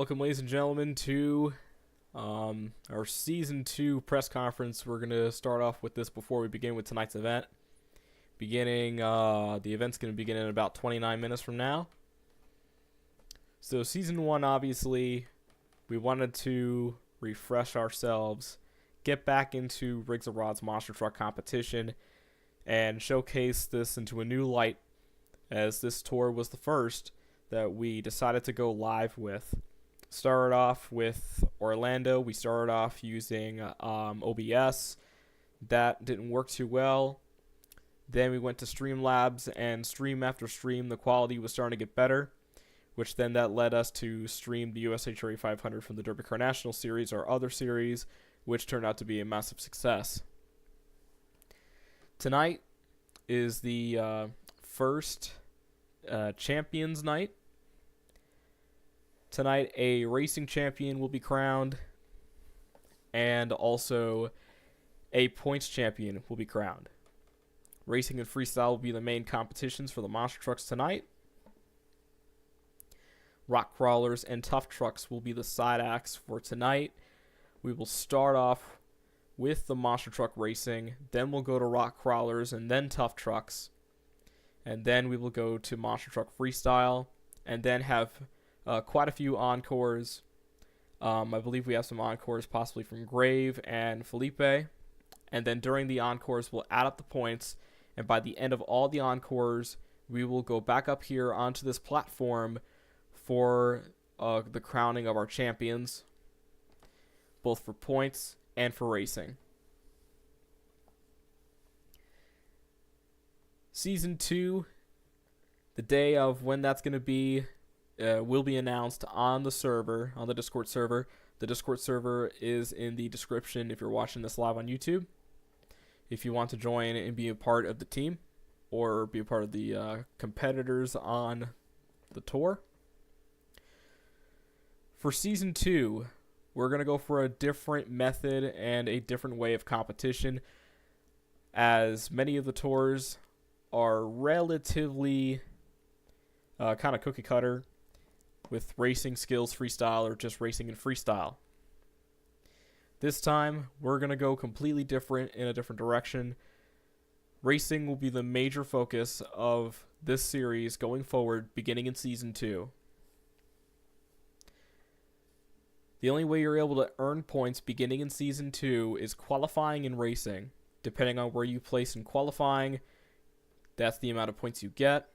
Welcome, ladies and gentlemen, to our Season 2 press conference. We're going to start off with this before we begin with tonight's event. The event's going to begin in about 29 minutes from now. So, Season 1, obviously, we wanted to refresh ourselves, get back into Rigs of Rod's Monster Truck competition, and showcase this into a new light, as this tour was the first that we decided to go live with. Started off with Orlando. We started off using OBS. That didn't work too well. Then we went to Streamlabs, and stream after stream, the quality was starting to get better, which then that led us to stream the USHRA 500 from the Derby Car National Series, our other series, which turned out to be a massive success. Tonight is the first Champions Night. Tonight, a racing champion will be crowned, and also a points champion will be crowned. Racing and freestyle will be the main competitions for the monster trucks tonight. Rock crawlers and tough trucks will be the side acts for tonight. We will start off with the monster truck racing, then we'll go to rock crawlers and then tough trucks, and then we will go to monster truck freestyle, and then have quite a few encores. I believe we have some encores possibly from Grave and Felipe. And then during the encores, we'll add up the points. And by the end of all the encores, we will go back up here onto this platform for the crowning of our champions, both for points and for racing. Season 2, the day of when that's going to be, will be announced on the server, on the Discord server. The Discord server is in the description if you're watching this live on YouTube. If you want to join and be a part of the team, or be a part of the competitors on the tour. For Season 2, we're going to go for a different method and a different way of competition, as many of the tours are relatively kind of cookie cutter, with racing, skills, freestyle, or just racing and freestyle. This time, we're going to go completely different, in a different direction. Racing will be the major focus of this series going forward, beginning in Season 2. The only way you're able to earn points beginning in Season 2 is qualifying and racing. Depending on where you place in qualifying, that's the amount of points you get.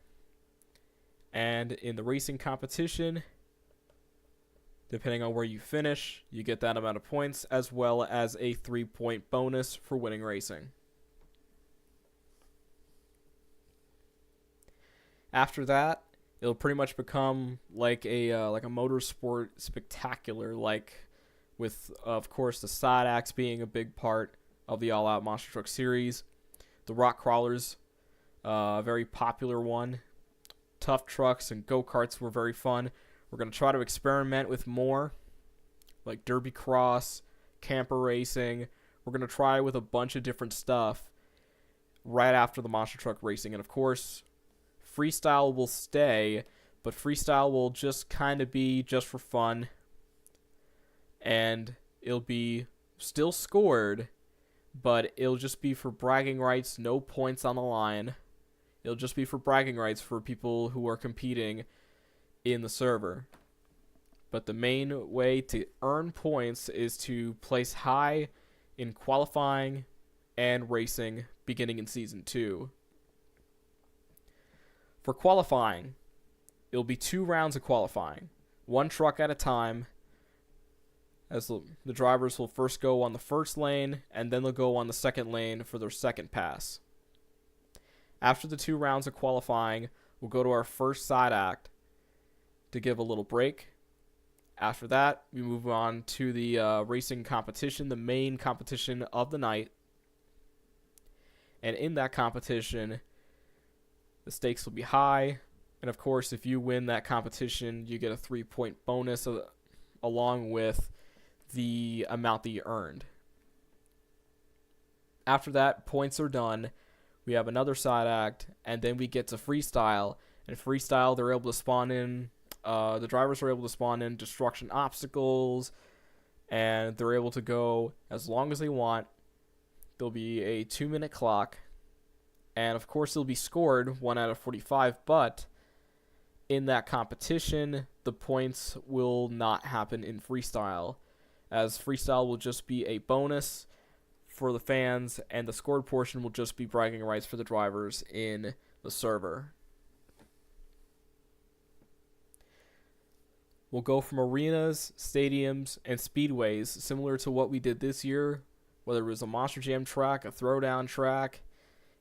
And in the racing competition, depending on where you finish, you get that amount of points, as well as a 3-point bonus for winning racing. After that, it'll pretty much become like a motorsport spectacular, like with, of course, the side acts being a big part of the All Out Monster Truck series. The rock crawlers, a very popular one. Tough trucks and go-karts were very fun. We're going to try to experiment with more, like derby cross, camper racing. We're going to try with a bunch of different stuff right after the monster truck racing. And of course, freestyle will stay, but freestyle will just kind of be just for fun. And it'll be still scored, but it'll just be for bragging rights, no points on the line. It'll just be for bragging rights for people who are competing in the server. But the main way to earn points is to place high in qualifying and racing beginning in Season 2. For qualifying, it'll be 2 rounds of qualifying, 1 truck at a time, as the drivers will first go on the first lane, and then they'll go on the second lane for their second pass. After the 2 rounds of qualifying, we'll go to our first side act to give a little break. After that, we move on to the racing competition, the main competition of the night. And in that competition, the stakes will be high. And of course, if you win that competition, you get a 3-point bonus along with the amount that you earned. After that, points are done. We have another side act, and then we get to freestyle. And freestyle, they're able to spawn in the drivers are able to spawn in destruction obstacles, and they're able to go as long as they want. There'll be a 2-minute clock, and of course it'll be scored 1 out of 45, but in that competition, the points will not happen in freestyle, as freestyle will just be a bonus for the fans, and the scored portion will just be bragging rights for the drivers in the server. We'll go from arenas, stadiums, and speedways, similar to what we did this year, whether it was a Monster Jam track, a Throwdown track,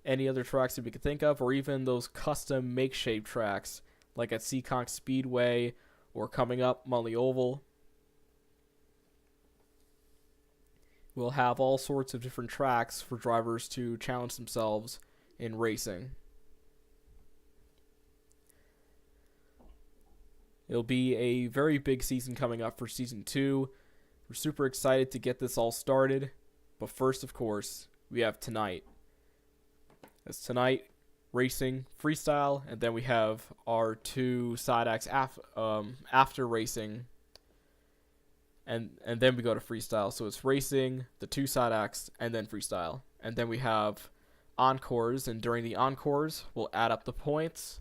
any other tracks that we could think of, or even those custom make-shape tracks, like at Seekonk Speedway, or coming up, Mudley Oval. We'll have all sorts of different tracks for drivers to challenge themselves in racing. It'll be a very big season coming up for Season 2. We're super excited to get this all started. But first, of course, we have tonight. As tonight, racing, freestyle, and then we have our 2 side acts after racing. And then we go to freestyle. So it's racing, the 2 side acts, and then freestyle. And then we have encores, and during the encores, we'll add up the points.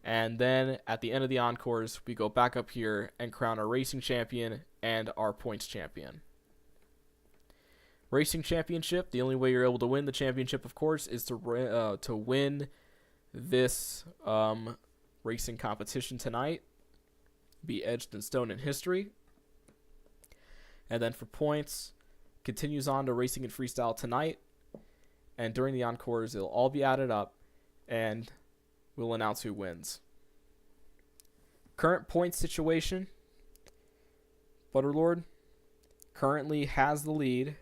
And then at the end of the encores, we go back up here and crown our racing champion and our points champion. Racing championship, the only way you're able to win the championship, of course, is to win this racing competition tonight. Be etched in stone in history. And then for points, continues on to racing and freestyle tonight. And during the encores, it'll all be added up, and we'll announce who wins. Current point situation. Butterlord currently has the lead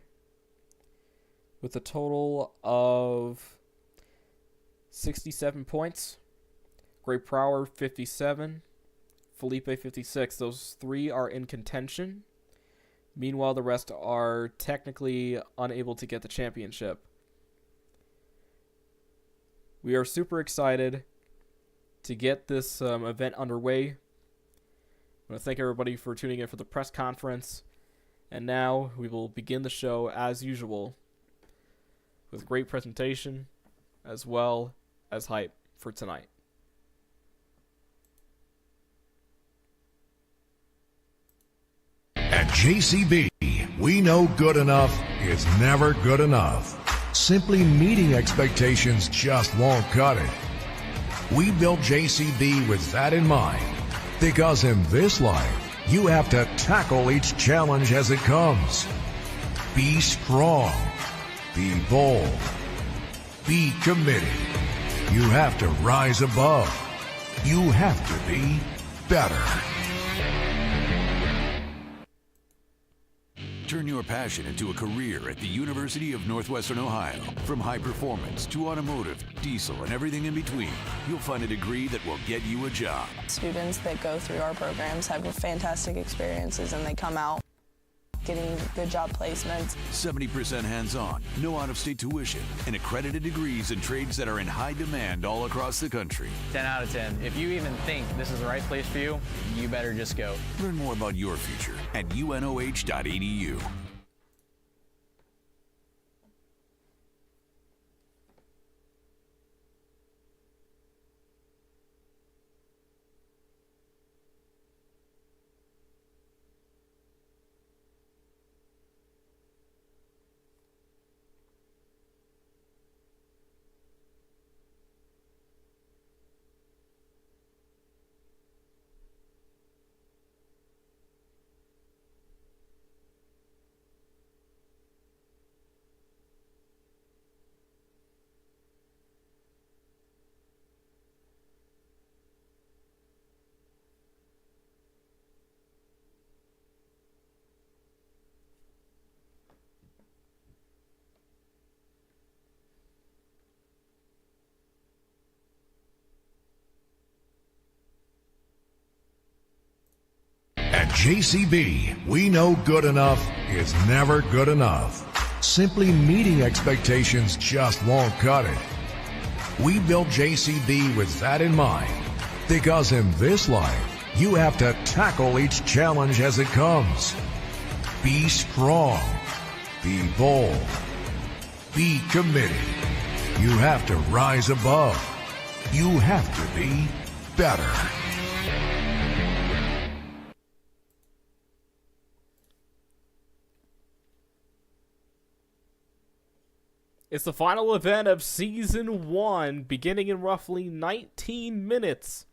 with a total of 67 points. Great Prower 57. Felipe 56. Those 3 are in contention. Meanwhile, the rest are technically unable to get the championship. We are super excited to get this event underway. I want to thank everybody for tuning in for the press conference. And now we will begin the show as usual with great presentation as well as hype for tonight. At JCB, we know good enough is never good enough. Simply meeting expectations just won't cut it. We built JCB with that in mind, because in this life, you have to tackle each challenge as it comes. Be strong. Be bold. Be committed. You have to rise above. You have to be better. Turn your passion into a career at the University of Northwestern Ohio. From high performance to automotive, diesel, and everything in between, you'll find a degree that will get you a job. Students that go through our programs have fantastic experiences, and they come out getting good job placements. 70% hands-on, no out-of-state tuition, and accredited degrees in trades that are in high demand all across the country. 10 out of 10. If you even think this is the right place for you, you better just go. Learn more about your future at unoh.edu. At JCB, we know good enough is never good enough. Simply meeting expectations just won't cut it. We built JCB with that in mind, because in this life, You have to tackle each challenge as it comes. Be strong. Be bold. Be committed. You have to rise above. You have to be better. It's the final event of Season 1, beginning in roughly 19 minutes.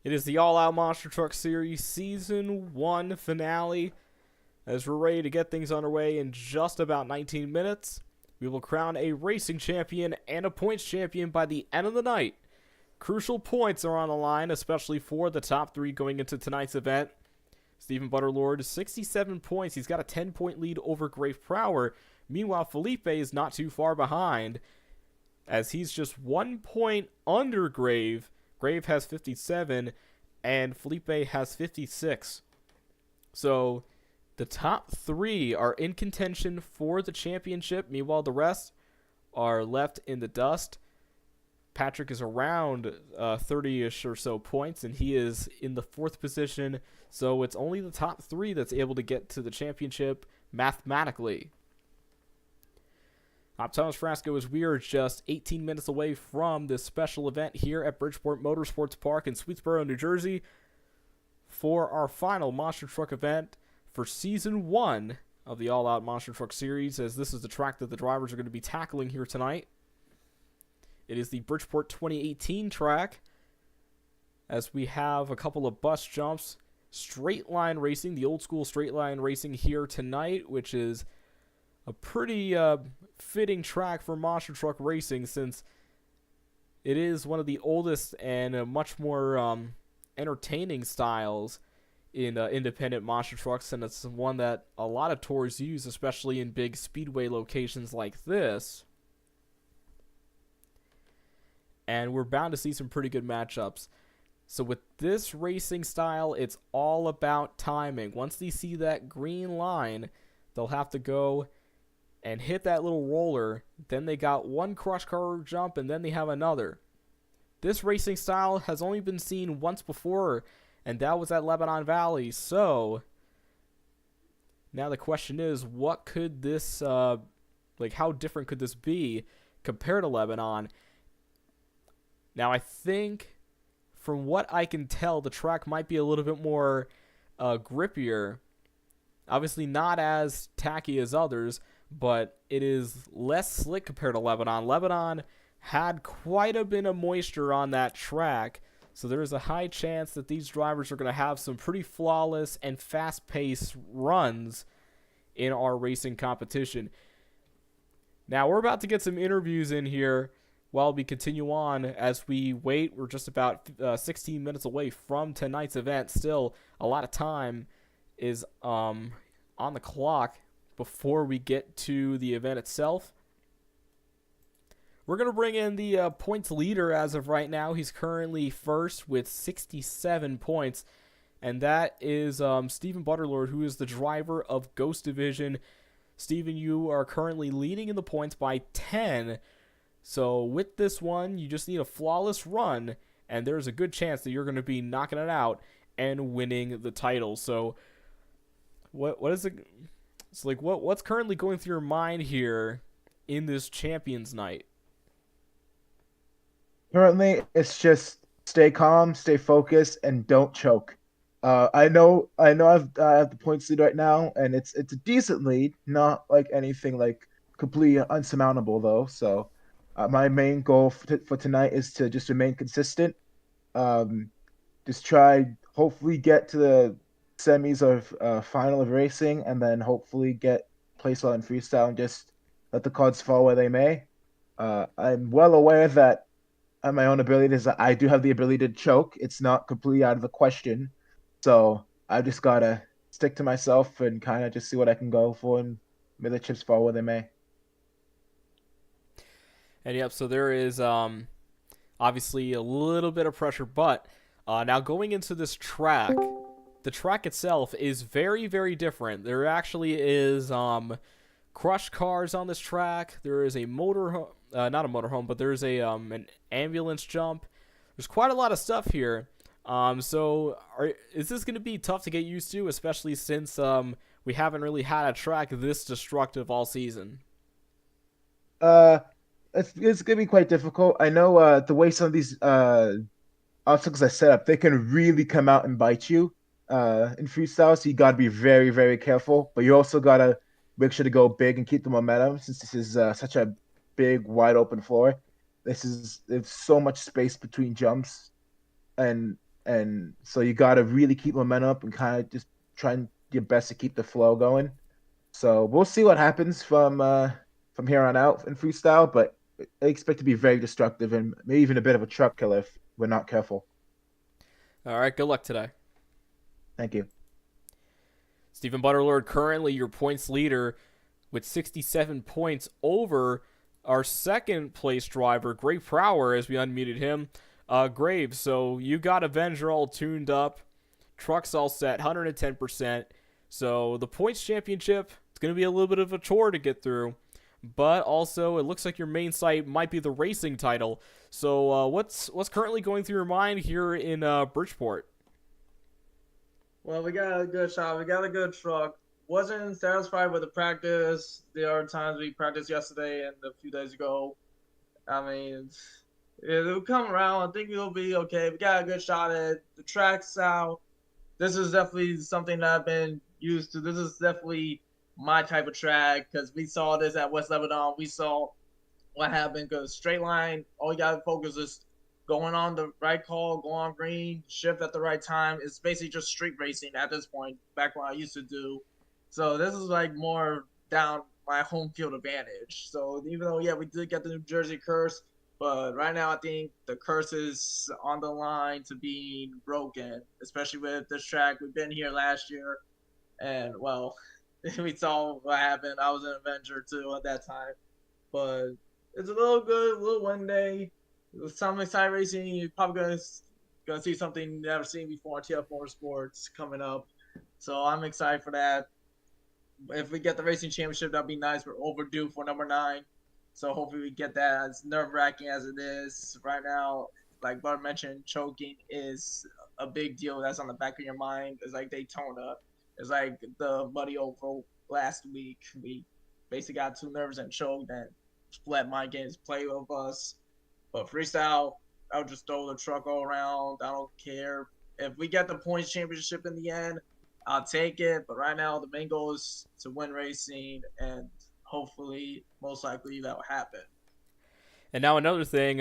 It is the All Out Monster Truck Series Season 1 finale. As we're ready to get things underway in just about 19 minutes, we will crown a racing champion and a points champion by the end of the night. Crucial points are on the line, especially for the top 3 going into tonight's event. Stephen Butterlord, 67 points. He's got a 10-point lead over Grave Prower. Meanwhile, Felipe is not too far behind, as he's just 1 point under Grave. Grave has 57, and Felipe has 56. So, the top 3 are in contention for the championship. Meanwhile, the rest are left in the dust. Patrick is around 30-ish or so points, and he is in the 4th position. So, it's only the top 3 that's able to get to the championship mathematically. I'm Thomas Frasco, as we are just 18 minutes away from this special event here at Bridgeport Motorsports Park in Sweetsboro, New Jersey, for our final Monster Truck event for Season 1 of the All Out Monster Truck Series, as this is the track that the drivers are going to be tackling here tonight. It is the Bridgeport 2018 track, as we have a couple of bus jumps, straight line racing, the old school straight line racing here tonight, which is a pretty fitting track for monster truck racing, since it is one of the oldest and much more entertaining styles in independent monster trucks, and it's one that a lot of tours use, especially in big speedway locations like this. And we're bound to see some pretty good matchups. So with this racing style, it's all about timing. Once they see that green line, they'll have to go and hit that little roller. Then they got one crush car jump, and then they have another. This racing style has only been seen once before, and that was at Lebanon Valley. So now the question is, what could this, how different could this be compared to Lebanon? Now I think, from what I can tell, the track might be a little bit more grippier. Obviously not as tacky as others, but it is less slick compared to Lebanon. Lebanon had quite a bit of moisture on that track, so there is a high chance that these drivers are going to have some pretty flawless and fast-paced runs in our racing competition. Now, we're about to get some interviews in here while we continue on as we wait. We're just about 16 minutes away from tonight's event. Still, a lot of time is on the clock before we get to the event itself. We're going to bring in the points leader as of right now. He's currently first with 67 points, and that is Stephen Butterlord, who is the driver of Ghost Division. Stephen, you are currently leading in the points by 10. So with this one, you just need a flawless run, and there's a good chance that you're going to be knocking it out and winning the title. So what is it? It's like, what's currently going through your mind here in this Champions Night? Currently, it's just stay calm, stay focused, and don't choke. I know I have the points lead right now, and it's a decent lead, not like anything like completely unsurmountable though. So my main goal for tonight is to just remain consistent. Just try, hopefully get to the semis of final of racing, and then hopefully get place on freestyle and just let the cards fall where they may. I'm well aware that my own abilities, I do have the ability to choke. It's not completely out of the question. So I just gotta stick to myself and kind of just see what I can go for, and may the chips fall where they may. And yep, so there is obviously a little bit of pressure, but now going into this track, the track itself is very, very different. There actually is crush cars on this track. There is a not a motorhome, but there's a an ambulance jump. There's quite a lot of stuff here. Is this going to be tough to get used to, especially since we haven't really had a track this destructive all season? It's gonna be quite difficult. I know the way some of these obstacles are set up, they can really come out and bite you in freestyle. So you gotta be very, very careful. But you also gotta make sure to go big and keep the momentum since this is such a big, wide open floor. There's so much space between jumps, and so you gotta really keep momentum up and kind of just try and your best to keep the flow going. So we'll see what happens from here on out in freestyle, but I expect to be very destructive and maybe even a bit of a truck killer if we're not careful. All right, good luck today. Thank you. Stephen Butterlord, currently your points leader with 67 points over our second place driver, Grave Prower, as we unmuted him. Grave, so you got Avenger all tuned up, trucks all set, 110%. So the points championship, it's going to be a little bit of a chore to get through. But also, it looks like your main site might be the racing title. So what's currently going through your mind here in Bridgeport? Well, we got a good shot. We got a good truck. Wasn't satisfied with the practice. There are times we practiced yesterday and a few days ago. I mean, it'll come around. I think it'll be okay. We got a good shot at it. The track's out. This is definitely something that I've been used to. This is definitely my type of track because we saw this at West Lebanon. We saw what happened because straight line, all you got to focus is going on the right call, go on green, shift at the right time. It's basically just street racing at this point, back when I used to do. So this is like more down my home field advantage. So even though, yeah, we did get the New Jersey curse, but right now I think the curse is on the line to being broken, especially with this track. We've been here last year, and, well, we saw what happened. I was an Avenger too at that time. But it's a little good, a little windy. With some exciting racing, you're probably gonna see something you've never seen before in TF Motorsports coming up. So I'm excited for that. If we get the racing championship, that'd be nice. We're overdue for number 9. So hopefully we get that. As nerve-wracking as it is right now, like Bart mentioned, choking is a big deal. That's on the back of your mind. It's like Daytona. It's like the muddy oval last week. We basically got too nervous and choked and let my games play with us. But freestyle, I'll just throw the truck all around. I don't care. If we get the points championship in the end, I'll take it. But right now, the main goal is to win racing, and hopefully, most likely, that will happen. And now another thing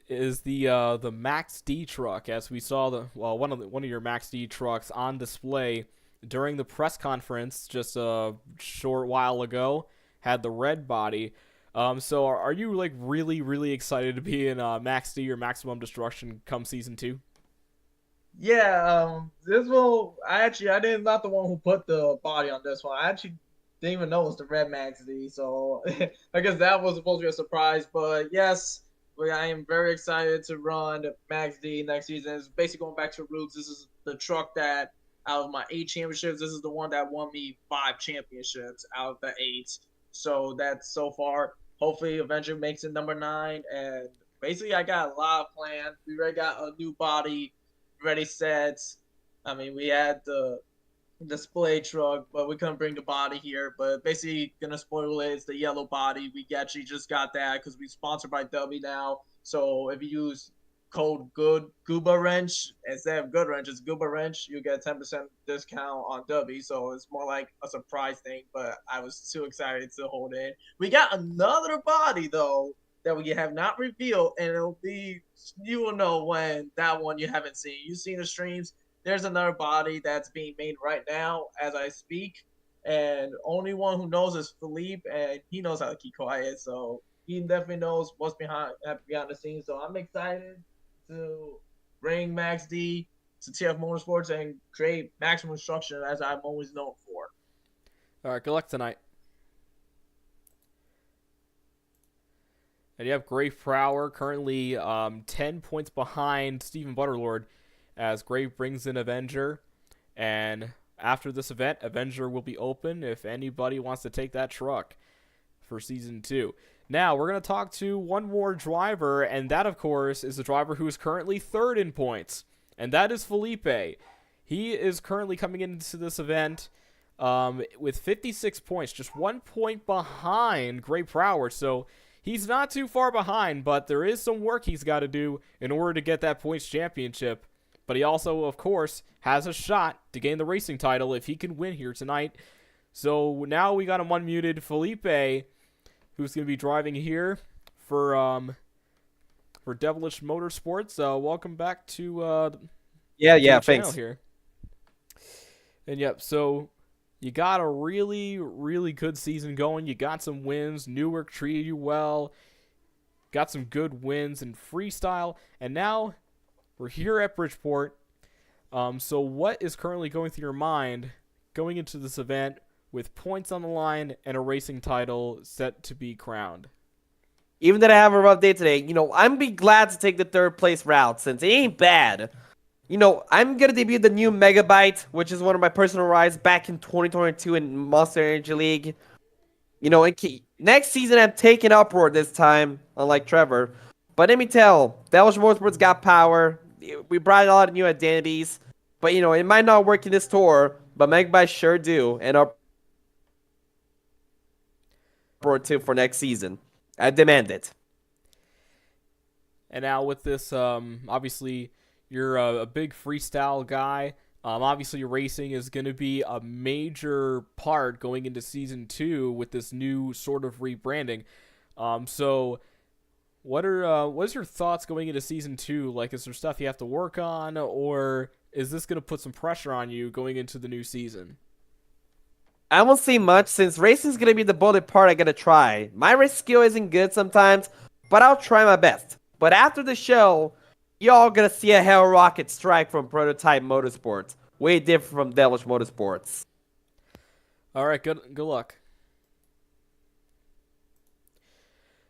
is the Max D truck, as we saw one of your Max D trucks on display during the press conference just a short while ago, had the red body. So are you like really, really excited to be in Max D or Maximum Destruction come season 2? Yeah, this will I didn't not the one who put the body on this one. I actually didn't even know it was the red Max D, so I guess that was supposed to be a surprise. But yes, I am very excited to run Max D next season. It's basically going back to roots. This is the truck that out of my 8 championships, this is the one that won me 5 championships out of the 8. So that's so far. Hopefully, Avenger makes it number 9. And basically, I got a lot of plans. We already got a new body ready set. I mean, we had the display truck, but we couldn't bring the body here. But basically, gonna spoil it. It's the yellow body. We actually just got that because we're sponsored by W now. So if you use code Gooba Wrench instead of Good Wrench, it's Gooba Wrench. You get 10% discount on W. So it's more like a surprise thing. But I was too excited to hold in. We got another body though that we have not revealed, and you will know when that one you haven't seen. You've seen the streams. There's another body that's being made right now as I speak, and only one who knows is Philippe, and he knows how to keep quiet. So he definitely knows what's behind the scenes. So I'm excited to bring Max D to TF Motorsports and create Maximum Destruction as I'm always known for. All right, good luck tonight. And you have Grave Prower currently 10 points behind Stephen Butterlord as Grave brings in Avenger. And after this event, Avenger will be open if anybody wants to take that truck for Season 2. Now, we're going to talk to one more driver, and that, of course, is the driver who is currently 3rd in points. and that is Felipe. He is currently coming into this event with 56 points, just 1 point behind Gray Prower. So he's not too far behind, but there is some work he's got to do in order to get that points championship. But he also, of course, has a shot to gain the racing title if he can win here tonight. So now we got him unmuted. Felipe, who's going to be driving here for Devilish Motorsports. Welcome back to the thanks. channel here. And yep, so you got a really, really good season going. You got some wins. Newark treated you well. Got some good wins in freestyle. And now we're here at Bridgeport. So what is currently going through your mind going into this event with points on the line and a racing title set to be crowned? Even though I have a rough day today, I'm be glad to take the 3rd place route since it ain't bad. I'm going to debut the new Megabyte, which is one of my personal rides back in 2022 in Monster Energy League. Next season I'm taking Uproar this time, unlike Trevor. But let me tell, Devilish Motorsports got power. We brought a lot of new identities. But, it might not work in this tour, but Megabyte sure do. And Uproar 2 for next season. I demand it. And now with this, obviously, you're a big freestyle guy. Obviously, racing is going to be a major part going into Season 2 with this new sort of rebranding. So what is your thoughts going into Season 2? Like, is there stuff you have to work on, or is this going to put some pressure on you going into the new season? I won't say much since racing's going to be the bullet part I got to try. My race skill isn't good sometimes, but I'll try my best. But after the show, y'all going to see a Hell Rocket strike from Prototype Motorsports. Way different from Devilish Motorsports. All right, good luck.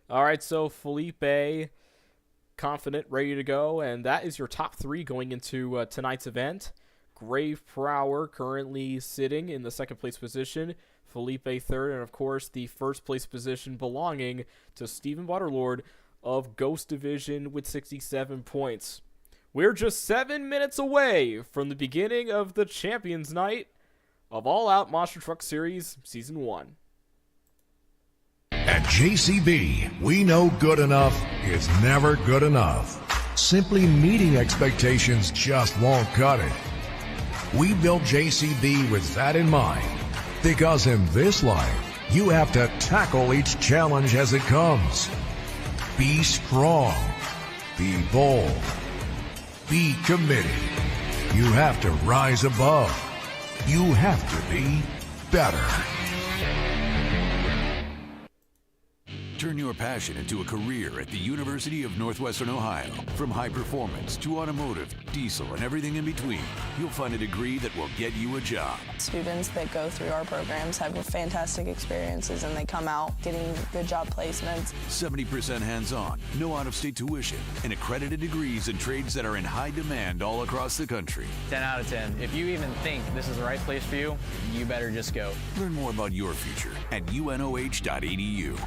All right, so Felipe, confident, ready to go, and that is your top 3 going into tonight's event. Grave Prower currently sitting in the 2nd place position, Felipe 3rd, and of course the 1st place position belonging to Stephen Butterlord of Ghost Division with 67 points. We're just 7 minutes away from the beginning of the Champions Night of All Out Monster Truck Series Season 1. At JCB, we know good enough is never good enough. Simply meeting expectations just won't cut it. We built JCB with that in mind, because in this life, you have to tackle each challenge as it comes. Be strong. Be bold. Be committed. You have to rise above. You have to be better. Turn your passion into a career at the University of Northwestern Ohio. From high performance to automotive, diesel, and everything in between, you'll find a degree that will get you a job. Students that go through our programs have fantastic experiences and they come out getting good job placements. 70% hands-on, no out-of-state tuition, and accredited degrees in trades that are in high demand all across the country. 10 out of 10. If you even think this is the right place for you, you better just go. Learn more about your future at unoh.edu.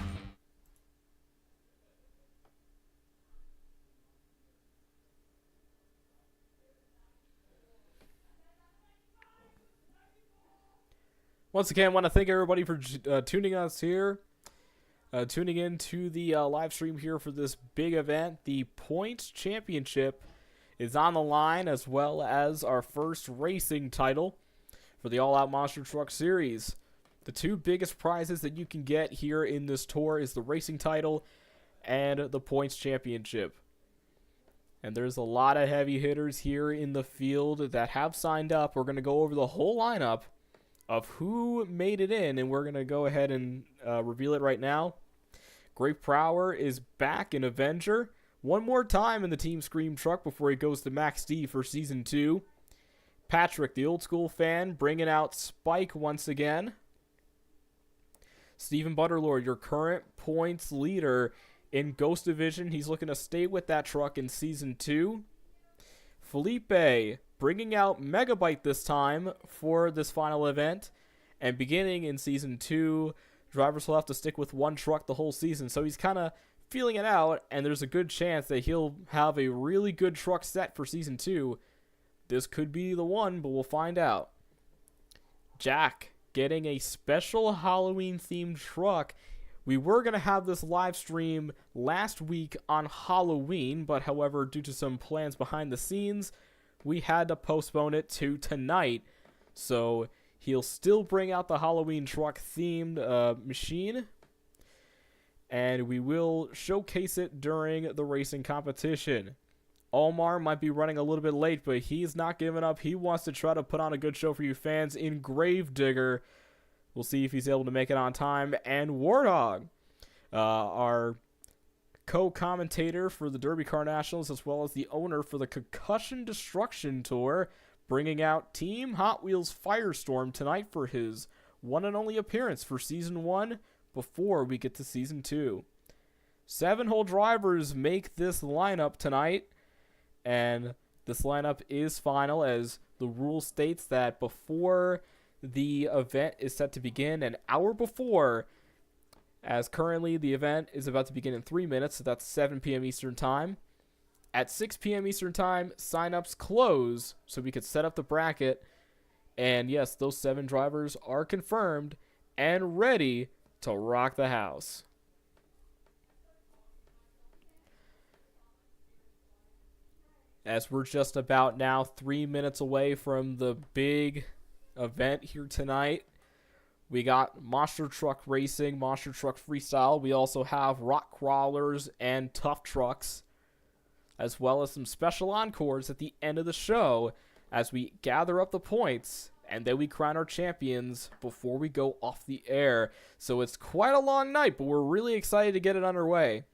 Once again, I want to thank everybody for tuning us here, tuning in to the live stream here for this big event. The Points Championship is on the line, as well as our first racing title for the All Out Monster Truck Series. The 2 biggest prizes that you can get here in this tour is the racing title and the Points Championship. And there's a lot of heavy hitters here in the field that have signed up. We're going to go over the whole lineup of who made it in, and we're going to go ahead and reveal it right now. Grave Prower is back in Avenger one more time in the Team Scream truck before he goes to Max D for Season 2. Patrick, the old school fan, bringing out Spike once again. Stephen Butterlord, your current points leader in Ghost Division. He's looking to stay with that truck in Season 2. Felipe, bringing out Megabyte this time for this final event. And beginning in Season 2, drivers will have to stick with one truck the whole season. So he's kind of feeling it out, and there's a good chance that he'll have a really good truck set for Season 2 this could be the one, but we'll find out. Jack getting a special Halloween-themed truck. We were going to have this live stream last week on Halloween, but however, due to some plans behind the scenes, we had to postpone it to tonight. So he'll still bring out the Halloween truck-themed machine, and we will showcase it during the racing competition. Omar might be running a little bit late, but he's not giving up. He wants to try to put on a good show for you fans in Gravedigger. We'll see if he's able to make it on time. And Warthog, our co-commentator for the Derby Car Nationals, as well as the owner for the Concussion Destruction Tour, bringing out Team Hot Wheels Firestorm tonight for his one and only appearance for Season 1 before we get to Season 2. 7-hole drivers make this lineup tonight. And this lineup is final, as the rule states that before the event is set to begin, an hour before, as currently the event is about to begin in 3 minutes, so that's 7 p.m. Eastern Time. At 6 p.m. Eastern Time, signups close, so we could set up the bracket. And yes, those 7 drivers are confirmed and ready to rock the house. As we're just about now 3 minutes away from the big event here tonight. We got Monster Truck Racing, Monster Truck Freestyle. We also have Rock Crawlers and Tough Trucks, as well as some special encores at the end of the show as we gather up the points, and then we crown our champions before we go off the air. So it's quite a long night, but we're really excited to get it underway.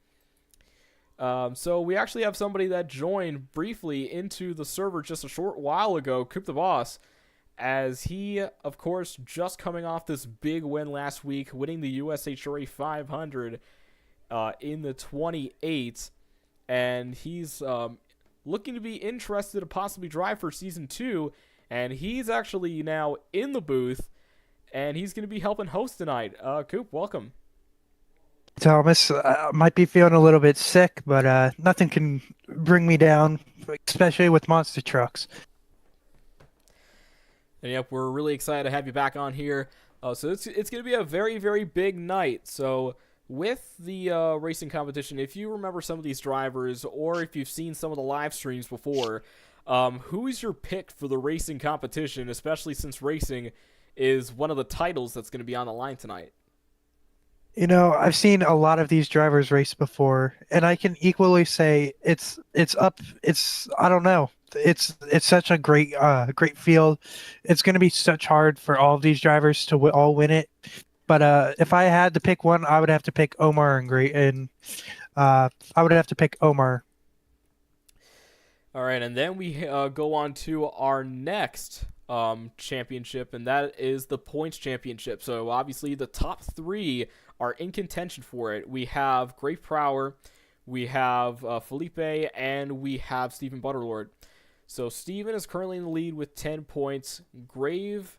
So we actually have somebody that joined briefly into the server just a short while ago, Coop the Boss, as he, of course, just coming off this big win last week, winning the USHRA 500 in the 28, and he's looking to be interested to possibly drive for Season 2, and he's actually now in the booth, and he's going to be helping host tonight. Coop, welcome. Thomas, might be feeling a little bit sick, but nothing can bring me down, especially with monster trucks. And yep, we're really excited to have you back on here. So it's going to be a very, very big night. So with the racing competition, if you remember some of these drivers, or if you've seen some of the live streams before, who is your pick for the racing competition, especially since racing is one of the titles that's going to be on the line tonight? You know, I've seen a lot of these drivers race before, and I can equally say it's I don't know. It's such a great field. It's going to be such hard for all of these drivers to all win it. But if I had to pick one, I would have to pick Omar and I would have to pick Omar. All right, and then we go on to our next championship, and that is the points championship. So obviously the top 3 are in contention for it. We have Grave Prower, we have Felipe, and we have Stephen Butterlord. So Stephen is currently in the lead with 10 points. Grave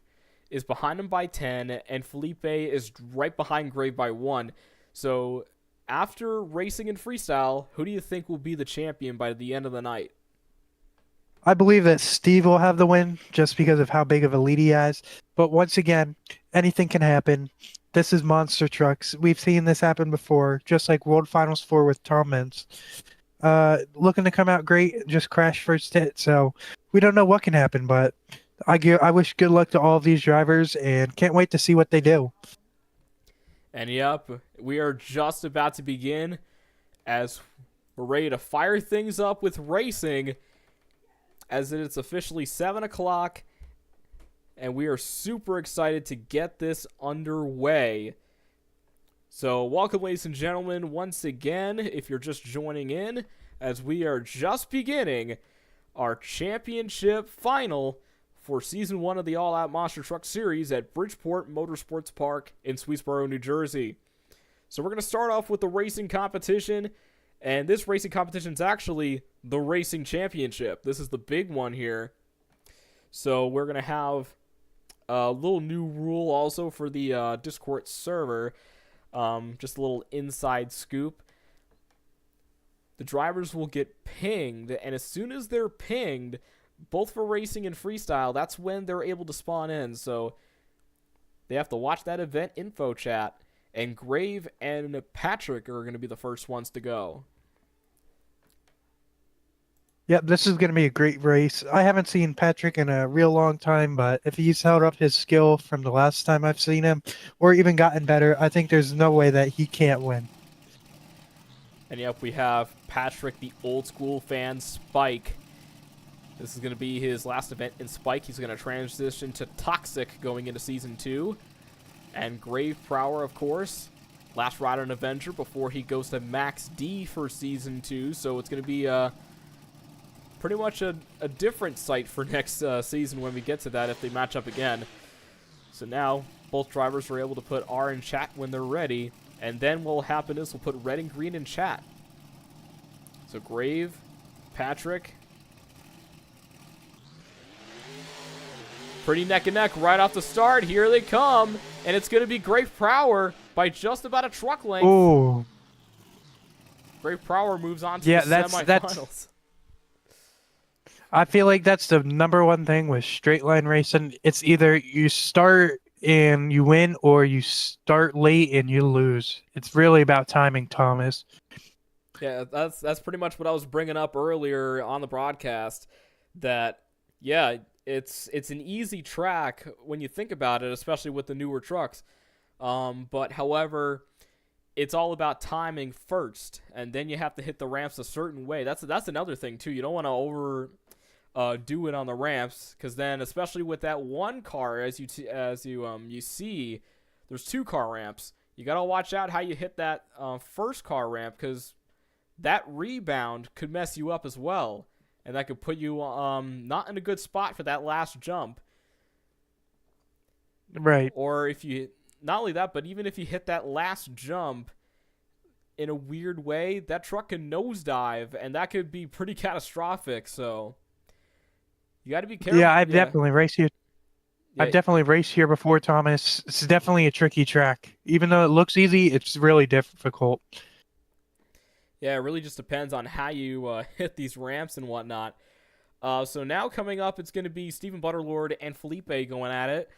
is behind him by 10, and Felipe is right behind Grave by 1. So after racing and freestyle, who do you think will be the champion by the end of the night? I believe that Steve will have the win just because of how big of a lead he has. But once again, anything can happen. This is Monster Trucks. We've seen this happen before, just like World Finals 4 with Tom Mintz. Looking to come out great, just crashed first hit. So we don't know what can happen, but I wish good luck to all of these drivers and can't wait to see what they do. And yep, we are just about to begin as we're ready to fire things up with racing, as it's officially 7 o'clock, and we are super excited to get this underway. So welcome, ladies and gentlemen, once again, if you're just joining in, as we are just beginning our championship final for Season 1 of the All Out Monster Truck Series at Bridgeport Motorsports Park in Swedesboro, New Jersey. So we're going to start off with the racing competition, and this racing competition is actually the racing championship. This is the big one here. So we're going to have a little new rule also for the Discord server. Just a little inside scoop. The drivers will get pinged, and as soon as they're pinged, both for racing and freestyle, that's when they're able to spawn in. So they have to watch that event info chat, and Grave and Patrick are going to be the first ones to go. Yep, this is going to be a great race. I haven't seen Patrick in a real long time, but if he's held up his skill from the last time I've seen him, or even gotten better, I think there's no way that he can't win. And yep, we have Patrick, the old school fan, Spike. This is going to be his last event in Spike. He's going to transition to Toxic going into Season 2. And Grave Prower, of course, last rider and Avenger before he goes to Max D for Season 2. So it's going to be pretty much a different sight for next season when we get to that if they match up again. So now both drivers are able to put R in chat when they're ready. And then what will happen is we'll put red and green in chat. So Grave, Patrick. Pretty neck and neck right off the start. Here they come. And it's going to be Grave Prower by just about a truck length. Ooh. Grave Prower moves on to the semifinals. I feel like that's the number one thing with straight line racing. It's either you start and you win, or you start late and you lose. It's really about timing, Thomas. Yeah, that's pretty much what I was bringing up earlier on the broadcast. That, yeah, it's an easy track when you think about it, especially with the newer trucks. But however, it's all about timing first, and then you have to hit the ramps a certain way. That's another thing too. You don't want to do it on the ramps, because then, especially with that one car, as you see, there's 2 car ramps. You gotta watch out how you hit that first car ramp, because that rebound could mess you up as well, and that could put you not in a good spot for that last jump. Right. Or if you, not only that, but even if you hit that last jump in a weird way, that truck can nosedive, and that could be pretty catastrophic. So you got to be careful. Yeah, I've definitely raced here. Yeah. I've definitely raced here before, Thomas. It's definitely a tricky track. Even though it looks easy, it's really difficult. Yeah, it really just depends on how you hit these ramps and whatnot. So now coming up, it's going to be Stephen Butterlord and Felipe going at it.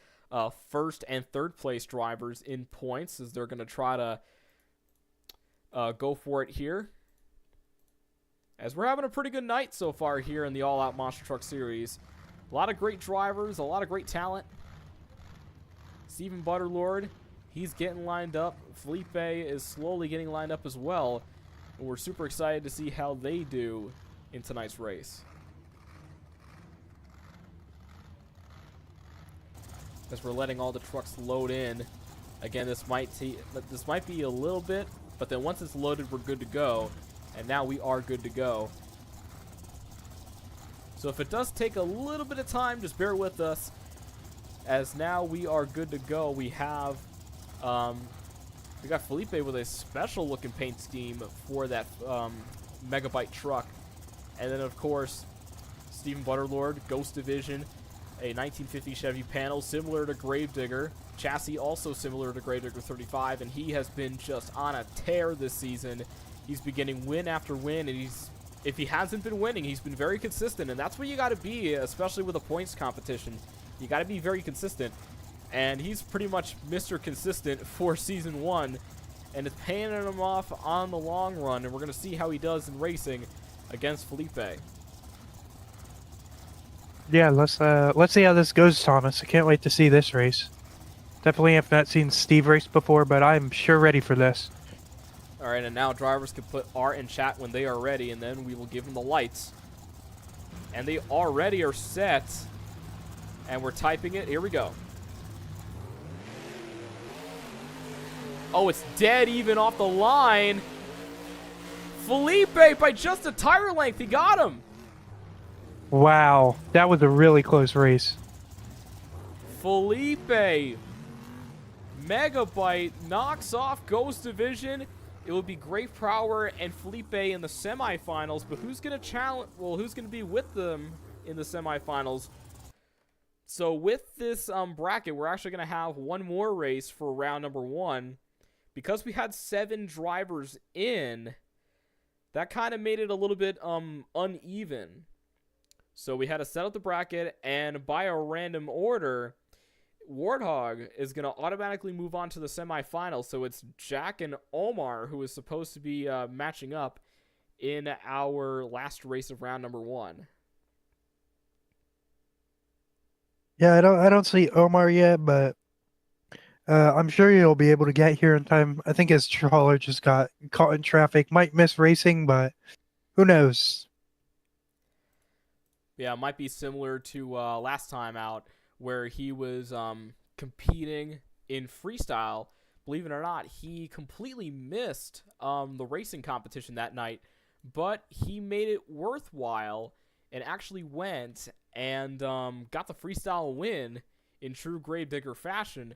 First and third place drivers in points, as they're going to try to go for it here. As we're having a pretty good night so far here in the All Out Monster Truck Series. A lot of great drivers, a lot of great talent. Stephen Butterlord, he's getting lined up. Felipe is slowly getting lined up as well. And we're super excited to see how they do in tonight's race. As we're letting all the trucks load in. Again, this might be a little bit, but then once it's loaded, we're good to go. And now we are good to go. So if it does take a little bit of time, just bear with us. As now we are good to go. We have, we got Felipe with a special looking paint scheme for that Megabyte truck. And then of course, Stephen Butterlord, Ghost Division, a 1950 Chevy panel similar to Gravedigger. Chassis also similar to Gravedigger 35, and he has been just on a tear this season. He's been getting win after win, and if he hasn't been winning, he's been very consistent, and that's what you got to be, especially with a points competition. You got to be very consistent, and he's pretty much Mr. Consistent for Season 1, and it's paying him off on the long run, and we're going to see how he does in racing against Felipe. Yeah, let's see how this goes, Thomas. I can't wait to see this race. Definitely have not seen Steve race before, but I'm sure ready for this. All right, and now drivers can put R in chat when they are ready, and then we will give them the lights. And they already are set, and we're typing it. Here we go. Oh, it's dead even off the line. Felipe, by just a tire length, he got him. Wow, that was a really close race. Felipe, Megabyte knocks off Ghost Division. It will be Grave Prower and Felipe in the semifinals, but who's going to challenge? Well, who's going to be with them in the semifinals? So with this bracket, we're actually going to have one more race for round number 1. Because we had 7 drivers in, that kind of made it a little bit uneven. So we had to set up the bracket, and by a random order, Warthog is going to automatically move on to the semifinals. So it's Jack and Omar who is supposed to be matching up in our last race of round number 1. Yeah, I don't see Omar yet, but I'm sure he'll be able to get here in time. I think his trawler just got caught in traffic. Might miss racing, but who knows? Yeah, it might be similar to last time out where he was competing in freestyle. Believe it or not, he completely missed the racing competition that night, but he made it worthwhile and actually went and got the freestyle win in true Gravedigger fashion.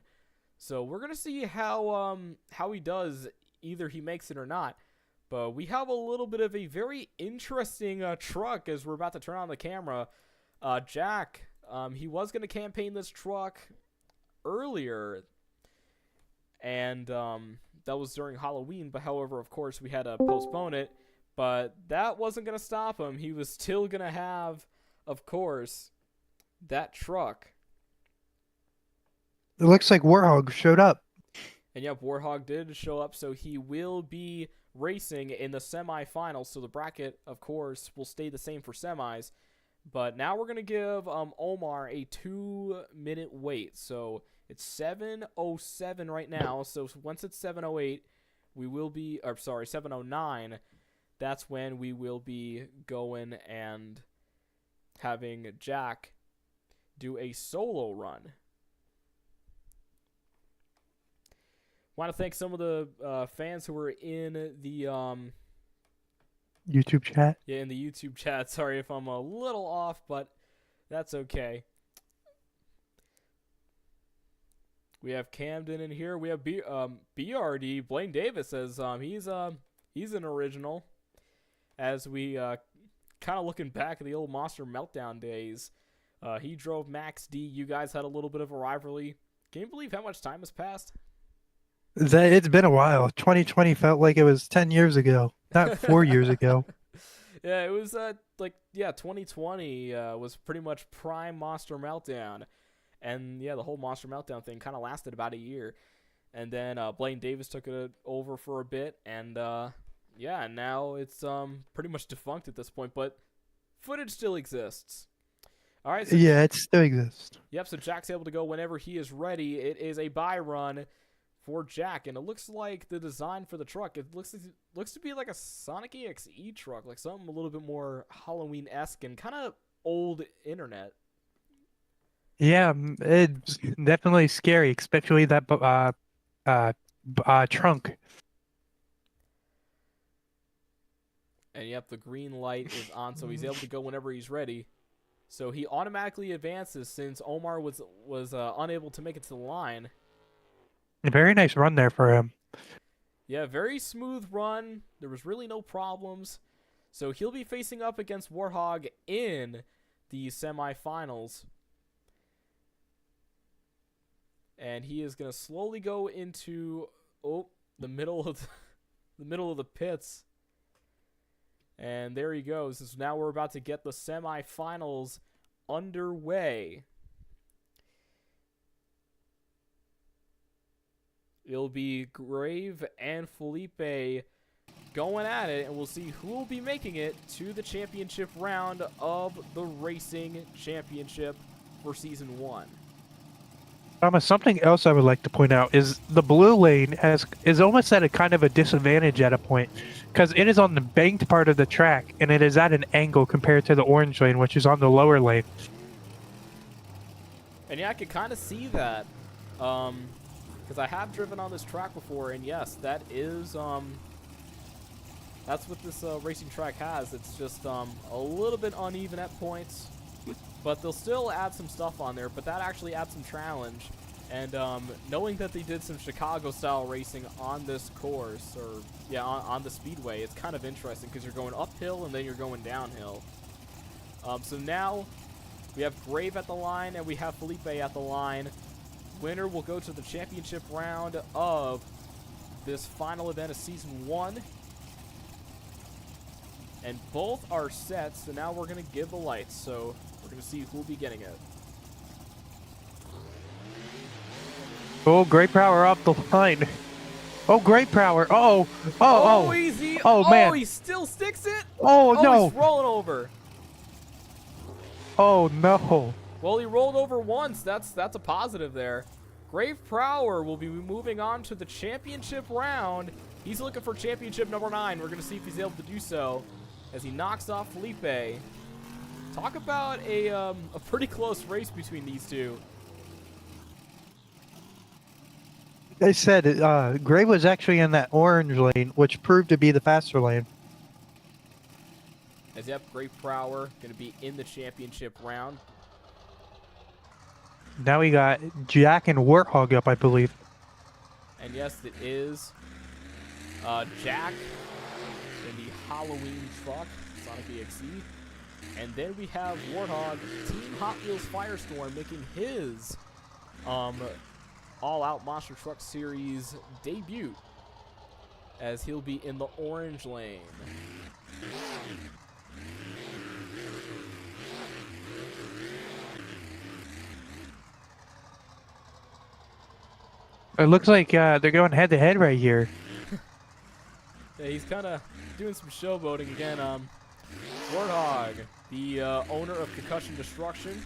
So we're going to see how he does. Either he makes it or not. But we have a little bit of a very interesting truck as we're about to turn on the camera. Jack, he was going to campaign this truck earlier, and that was during Halloween. But however, of course, we had to postpone it. But that wasn't going to stop him. He was still going to have, of course, that truck. It looks like Warthog showed up. And yep, Warthog did show up, so he will be racing in the semifinals. So the bracket, of course, will stay the same for semis. But now we're going to give Omar a 2-minute wait. So it's 7:07 right now. So once it's 7:08, we will be, or sorry, 7:09. That's when we will be going and having Jack do a solo run. Want to thank some of the fans who were in the YouTube chat. Yeah, in the YouTube chat. Sorry if I'm a little off, but that's okay. We have Camden in here. We have BRD. Blaine Davis says he's an original. As we kind of looking back at the old Monster Meltdown days, he drove Max D. You guys had a little bit of a rivalry. Can you believe how much time has passed? It's been a while. 2020 felt like it was 10 years ago, not 4 years ago. Yeah, it was 2020 was pretty much prime Monster Meltdown, and yeah, the whole Monster Meltdown thing kind of lasted about a year, and then Blaine Davis took it over for a bit, and yeah, now it's pretty much defunct at this point, but footage still exists. All right. So yeah, it still exists. Yep. So Jack's able to go whenever he is ready. It is a buy run for Jack, and it looks like the design for the truck, it looks to be like a Sonic EXE truck, like something a little bit more Halloween-esque and kind of old internet. Yeah, it's definitely scary, especially that trunk. And yep, the green light is on, so he's able to go whenever he's ready. So he automatically advances since Omar was unable to make it to the line. A very nice run there for him. Yeah, very smooth run. There was really no problems. So he'll be facing up against Warthog in the semifinals. And he is going to slowly go into the middle of the pits. And there he goes. So now we're about to get the semifinals underway. It'll be Grave and Felipe going at it, and we'll see who will be making it to the championship round of the Racing Championship for Season 1. Thomas, something else I would like to point out is the blue lane is almost at a kind of a disadvantage at a point, because it is on the banked part of the track, and it is at an angle compared to the orange lane, which is on the lower lane. And yeah, I could kind of see that. Because I have driven on this track before, and yes, that is, that's what this racing track has. It's just a little bit uneven at points, but they'll still add some stuff on there, but that actually adds some challenge. And knowing that they did some Chicago-style racing on this course, or, yeah, on the speedway, it's kind of interesting because you're going uphill and then you're going downhill. So now we have Grave at the line and we have Felipe at the line. Winner will go to the championship round of this final event of Season 1. And both are set, so now we're going to give the lights. So we're going to see who will be getting it. Oh, Great Power up the line. Oh, Great Power. Oh, Easy. Oh, man. He still sticks it. Oh, no. He's rolling over. Oh, no. Well, he rolled over once. That's a positive there. Grave Prower will be moving on to the championship round. He's looking for championship number 9. We're going to see if he's able to do so as he knocks off Felipe. Talk about a pretty close race between these two. They said Gray was actually in that orange lane, which proved to be the faster lane. As yep, Grave Prower going to be in the championship round. Now we got Jack and Warthog up, I believe. And yes, it is Jack in the Halloween truck, Sonic EXE. And then we have Warthog, Team Hot Wheels Firestorm, making his All-Out Monster Truck Series debut, as he'll be in the orange lane. It looks like they're going head-to-head right here. Yeah, he's kind of doing some showboating again. Warthog, the owner of Concussion Destruction.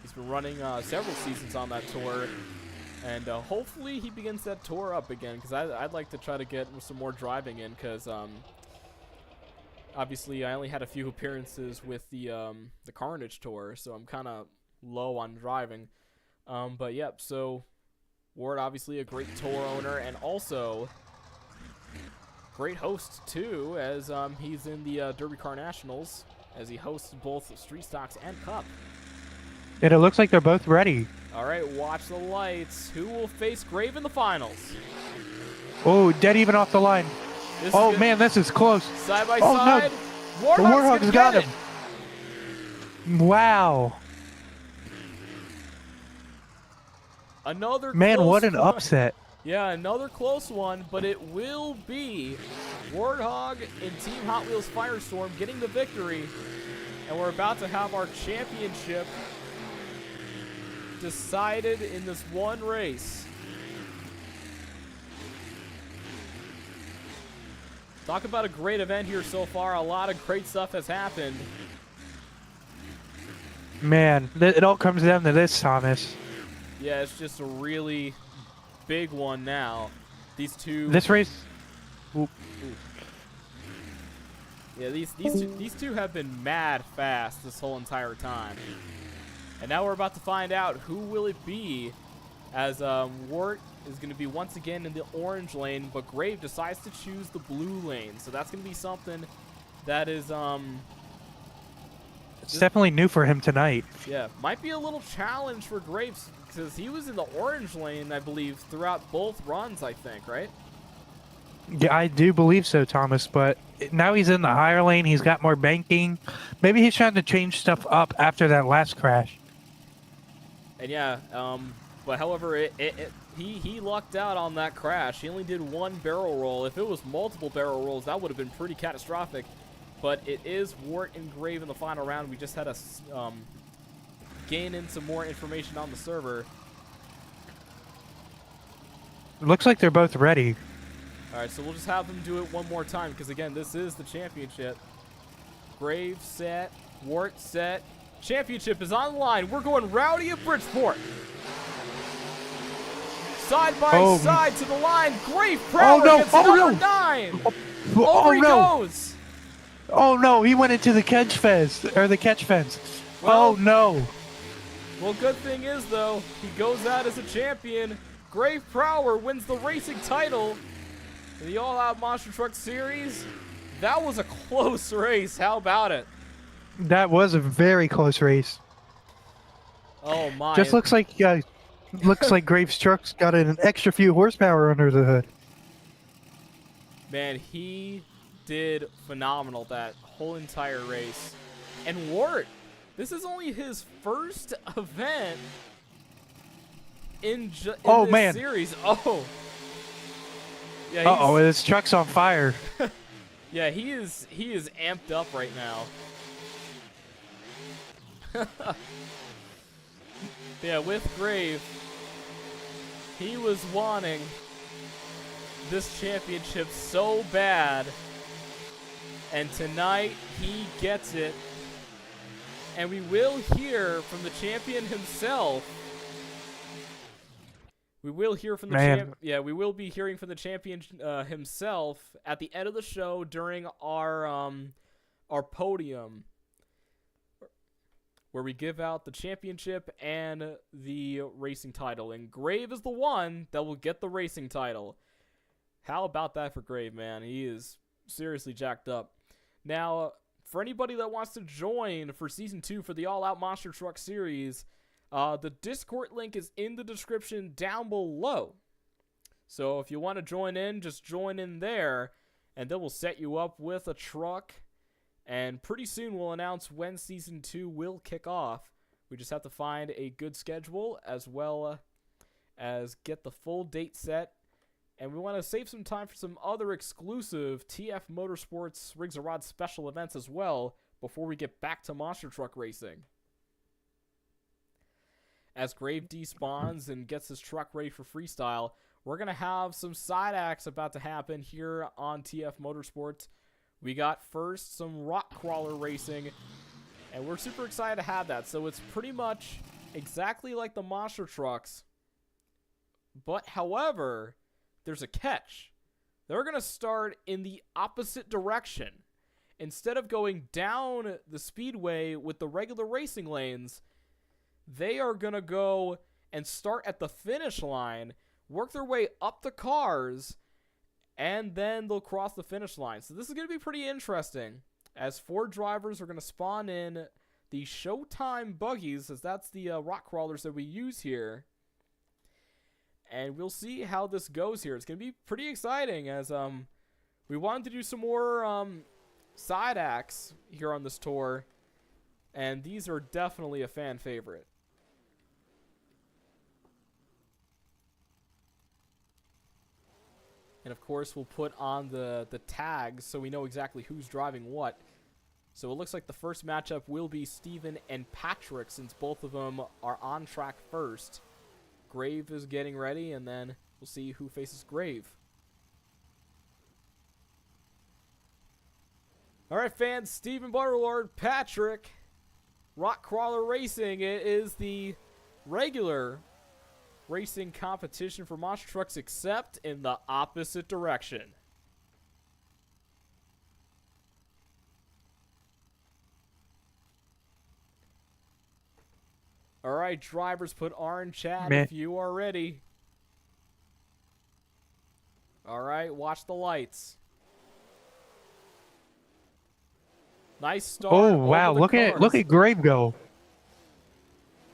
He's been running several seasons on that tour. And hopefully he begins that tour up again, because I'd like to try to get some more driving in, because obviously I only had a few appearances with the Carnage tour, so I'm kind of low on driving. But yep, so Ward obviously a great tour owner, and also great host too, as he's in the Derby Car Nationals, as he hosts both Street Stocks and Cup. And it looks like they're both ready. All right, watch the lights. Who will face Grave in the finals? Oh, dead even off the line. Oh, man, this is close. Side by Oh, side. no. The Warthog's got it. him. Wow. Another Man, close what an one. upset. Yeah, another close one, but it will be Warthog and Team Hot Wheels Firestorm getting the victory. And we're about to have our championship decided in this one race. Talk about a great event here so far. A lot of great stuff has happened. Man, it all comes down to this, Thomas. Yeah, it's just a really big one now. These two. This race. Oop. Yeah, these two have been mad fast this whole entire time. And now we're about to find out who will it be, as Wart is going to be once again in the orange lane, but Grave decides to choose the blue lane. So that's going to be something that is It's definitely new for him tonight. yeah, might be a little challenge for Graves, because he was in the orange lane, I believe, throughout both runs, I think, right? Yeah, I do believe so, Thomas, but now he's in the higher lane. He's got more banking. Maybe he's trying to change stuff up after that last crash. And yeah, but however, he lucked out on that crash. He only did one barrel roll. If it was multiple barrel rolls, that would have been pretty catastrophic. But it is Wart and Grave in the final round. We just had to gain in some more information on the server. Looks like they're both ready. All right, so we'll just have them do it one more time, because again, this is the championship. Grave set, Wart set. Championship is on the line. We're going Rowdy of Bridgeport. Side by side to the line. Grave Prower gets number 9. Over he goes. Oh no, he went into the catch fence, or the catch fence. Well, oh no. Well, good thing is, though, he goes out as a champion. Grave Prower wins the racing title in the All-Out Monster Truck Series. That was a close race. How about it? That was a very close race. Oh my! Just looks like Graves' truck's got an extra few horsepower under the hood. Man, he did phenomenal that whole entire race. And Wart, this is only his first event in this series. Oh. Yeah, Uh-oh, his truck's on fire. Yeah, he is amped up right now. Yeah, with Grave, he was wanting this championship so bad, and tonight he gets it. And we will hear from the champion himself. We will hear from the we will be hearing from the champion himself at the end of the show during our podium, where we give out the championship and the racing title. And Grave is the one that will get the racing title. How about that for Grave, man? He is seriously jacked up. Now, for anybody that wants to join for Season 2 for the All Out Monster Truck Series, the Discord link is in the description down below. So if you want to join in, just join in there, and then we'll set you up with a truck. And pretty soon we'll announce when Season 2 will kick off. We just have to find a good schedule as well as get the full date set. And we want to save some time for some other exclusive TF Motorsports Rings of Rod special events as well before we get back to monster truck racing. As Grave despawns and gets his truck ready for freestyle, we're going to have some side acts about to happen here on TF Motorsports. We got first some rock crawler racing, and we're super excited to have that. So it's pretty much exactly like the monster trucks, but however, there's a catch. They're going to start in the opposite direction. Instead of going down the speedway with the regular racing lanes, they are going to go and start at the finish line, work their way up the cars, and then they'll cross the finish line. So this is going to be pretty interesting, as 4 drivers are going to spawn in the Showtime buggies, as that's the rock crawlers that we use here. And we'll see how this goes here. It's going to be pretty exciting, as we wanted to do some more side acts here on this tour, and these are definitely a fan favorite. And of course, we'll put on the tags so we know exactly who's driving what. So it looks like the first matchup will be Steven and Patrick, since both of them are on track first. Grave is getting ready, and then we'll see who faces Grave. Alright, fans, Steven Butterlord, Patrick, Rock Crawler Racing. It is the regular racing competition for monster trucks, except in the opposite direction. Alright, drivers, put R in chat if you are ready. Alright, watch the lights. Nice start. Oh wow! Look at Grave go.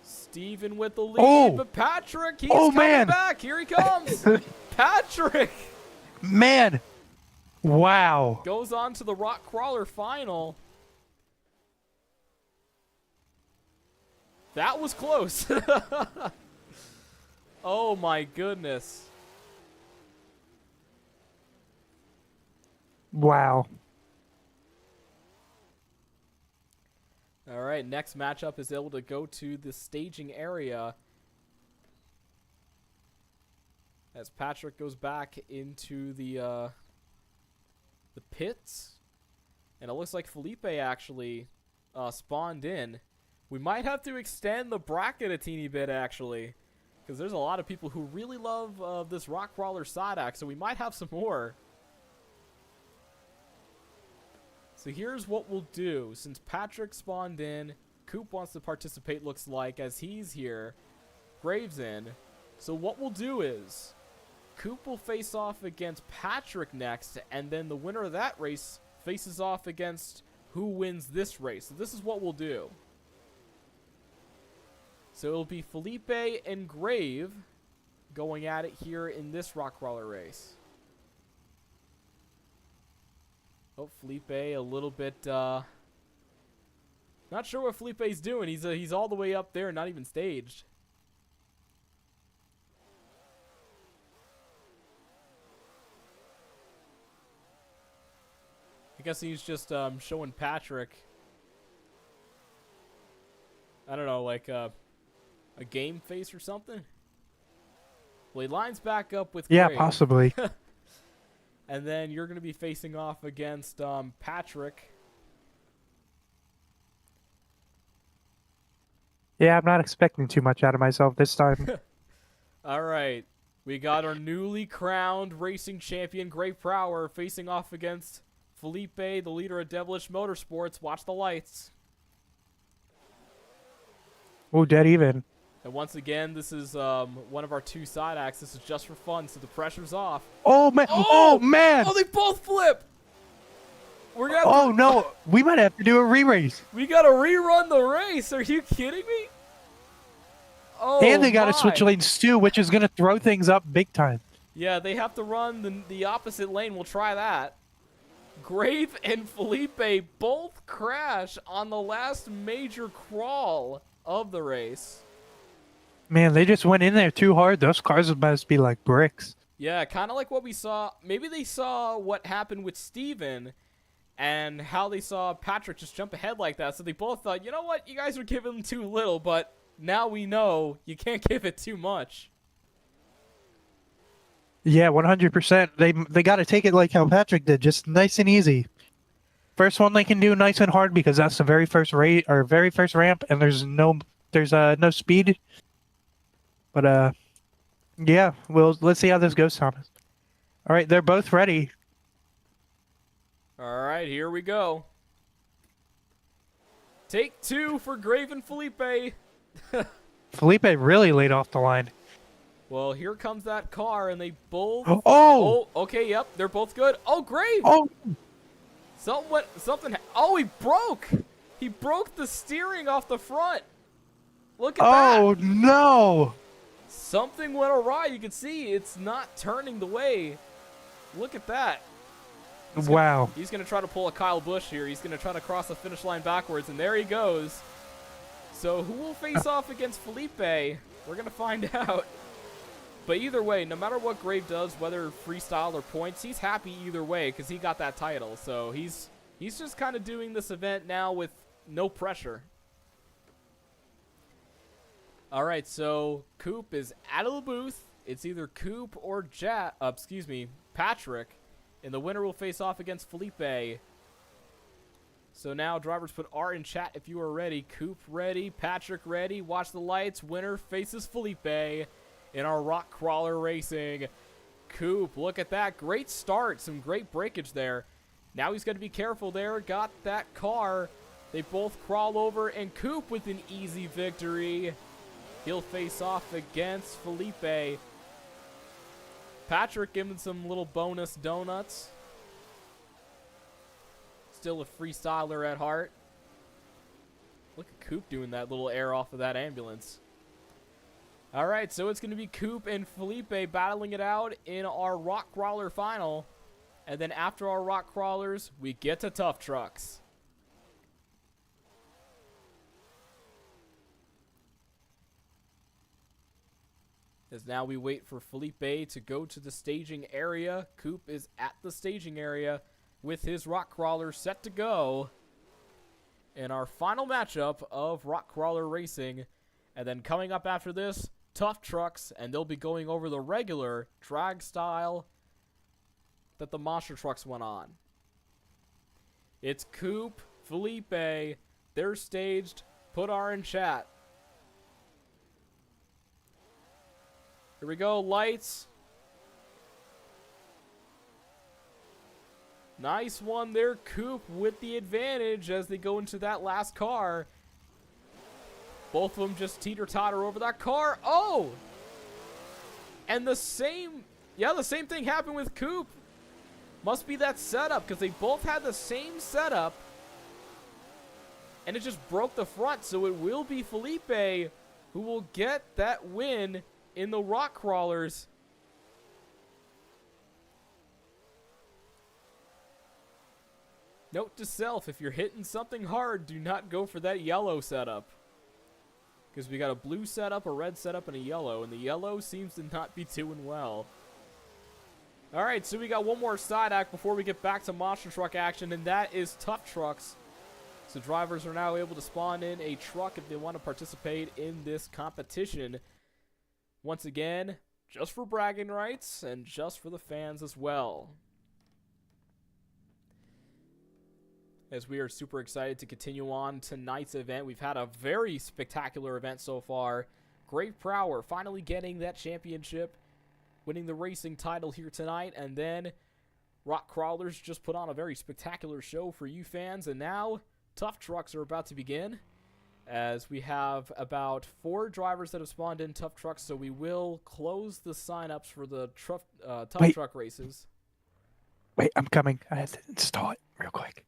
Steven with the lead, but Patrick, he's coming back. Here he comes. Patrick. Man. Wow. Goes on to the Rock Crawler final. That was close. Oh my goodness. Wow. All right, next matchup is able to go to the staging area as Patrick goes back into the pits, and it looks like Felipe actually spawned in. We might have to extend the bracket a teeny bit, actually, because there's a lot of people who really love this Rock Crawler side act, so we might have some more. So here's what we'll do. Since Patrick spawned in, Coop wants to participate, looks like, as he's here. Graves in. So what we'll do is Coop will face off against Patrick next, and then the winner of that race faces off against who wins this race. So this is what we'll do. So it'll be Felipe and Grave going at it here in this Rock Crawler race. Oh, Felipe a little bit, not sure what Felipe's doing. He's all the way up there, not even staged. guess he's just showing Patrick, I don't know, like a game face or something. Well, he lines back up with Yeah, Grave. possibly. And then you're going to be facing off against Patrick. Yeah, I'm not expecting too much out of myself this time. All right. We got our newly crowned racing champion, Grave Prower, facing off against Felipe, the leader of Devilish Motorsports. Watch the lights. Oh, dead even. And once again, this is one of our two side acts. This is just for fun, so the pressure's off. Oh, man. Oh, man. Oh, they both flip! We're gonna have Oh, no. We might have to do a re-race. We gotta rerun the race. Are you kidding me? Oh, And they got to my. switch lanes too, which is going to throw things up big time. Yeah, they have to run the opposite lane. We'll try that. Grave and Felipe both crash on the last major crawl of the race. Man, they just went in there too hard. Those cars must be like bricks. Yeah, kind of like what we saw. Maybe they saw what happened with Steven and how they saw Patrick just jump ahead like that. So they both thought, you know what? You guys are giving them too little, but now we know you can't give it too much. Yeah, 100%. They got to take it like how Patrick did, just nice and easy. First one they can do nice and hard because that's the very first very first ramp, and there's no speed. But yeah, well, let's see how this goes, Thomas. All right, they're both ready. All right, here we go. Take two for Grave and Felipe. Felipe really laid off the line. Well, here comes that car, and they both. Oh! Oh, okay, yep, they're both good. Oh, Grave! Oh! Something. Oh, he broke. He broke the steering off the front. Look at that. Oh no! Something went awry. You can see it's not turning the way. Look at that. Wow. He's going to try to pull a Kyle Busch here. He's going to try to cross the finish line backwards, and there he goes. So who will face off against Felipe? We're going to find out. But either way, no matter what Grave does, whether freestyle or points, he's happy either way because he got that title. So he's just kind of doing this event now with no pressure. All right, so Coop is out of the booth. It's either Coop or Patrick. And the winner will face off against Felipe. So now drivers put R in chat if you are ready. Coop ready, Patrick ready. Watch the lights. Winner faces Felipe in our rock crawler racing. Coop, look at that. Great start. Some great breakage there. Now he's got to be careful there. Got that car. They both crawl over, and Coop with an easy victory. He'll face off against Felipe. Patrick giving some little bonus donuts. Still a freestyler at heart. Look at Coop doing that little air off of that ambulance. All right, so it's going to be Coop and Felipe battling it out in our Rock Crawler final. And then after our Rock Crawlers, we get to Tough Trucks. As now we wait for Felipe to go to the staging area. Coop is at the staging area with his Rock Crawler set to go in our final matchup of Rock Crawler Racing. And then coming up after this, Tough Trucks, and they'll be going over the regular drag style that the Monster Trucks went on. It's Coop, Felipe, they're staged. Put R in chat. Here we go, lights. Nice one there, Coop with the advantage as they go into that last car. Both of them just teeter-totter over that car. Oh! And the same thing happened with Coop. Must be that setup because they both had the same setup. And it just broke the front, so it will be Felipe who will get that win in the Rock Crawlers. Note to self, if you're hitting something hard, do not go for that yellow setup. Because we got a blue setup, a red setup, and a yellow. And the yellow seems to not be doing well. All right, so we got one more side act before we get back to monster truck action, and that is Tough Trucks. So drivers are now able to spawn in a truck if they want to participate in this competition. Once again, just for bragging rights and just for the fans as well. As we are super excited to continue on tonight's event. We've had a very spectacular event so far. Grave Prower finally getting that championship, winning the racing title here tonight, and then Rock Crawlers just put on a very spectacular show for you fans, and now Tough Trucks are about to begin, as we have about 4 drivers that have spawned in Tough Trucks, so we will close the sign-ups for the Tough Truck races. Wait, I'm coming. I have to install it real quick.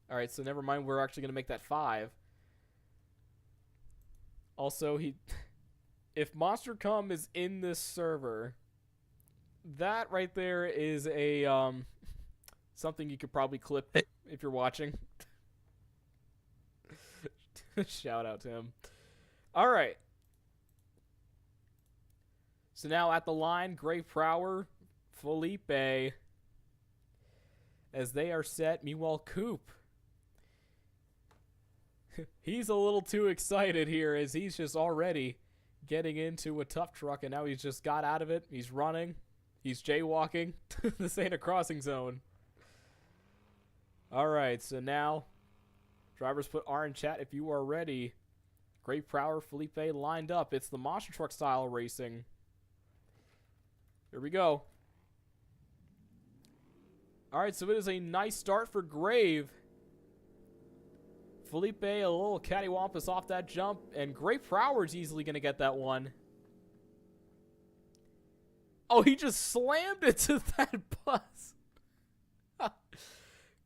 All right, so never mind. We're actually going to make that 5. Also, if Monster Cum is in this server, that right there is a something you could probably clip if you're watching. Shout out to him. All right. So now at the line, Grave Prower, Felipe, as they are set. Meanwhile, Coop. He's a little too excited here as he's just already getting into a tough truck, and now he's just got out of it. He's running. He's jaywalking. This ain't a crossing zone. All right, so now drivers put R in chat if you are ready. Grave Prower, Felipe lined up. It's the monster truck style racing. Here we go. All right, so it is a nice start for Grave. Felipe a little cattywampus off that jump, and Grave Prower's easily going to get that one. Oh, he just slammed into that bus.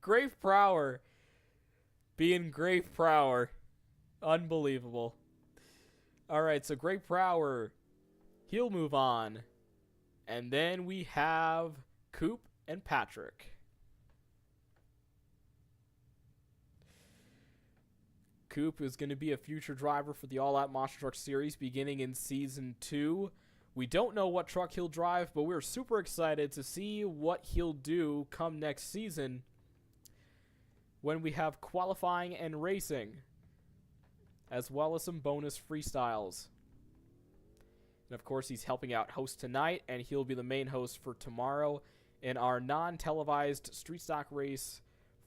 Grave Prower being Grave Prower. Unbelievable. All right, so Grave Prower, he'll move on. And then we have Coop and Patrick. Coop is going to be a future driver for the All Out Monster Truck Series beginning in Season 2. We don't know what truck he'll drive, but we're super excited to see what he'll do come next season when we have qualifying and racing, as well as some bonus freestyles. And of course, he's helping out host tonight, and he'll be the main host for tomorrow in our non-televised street stock race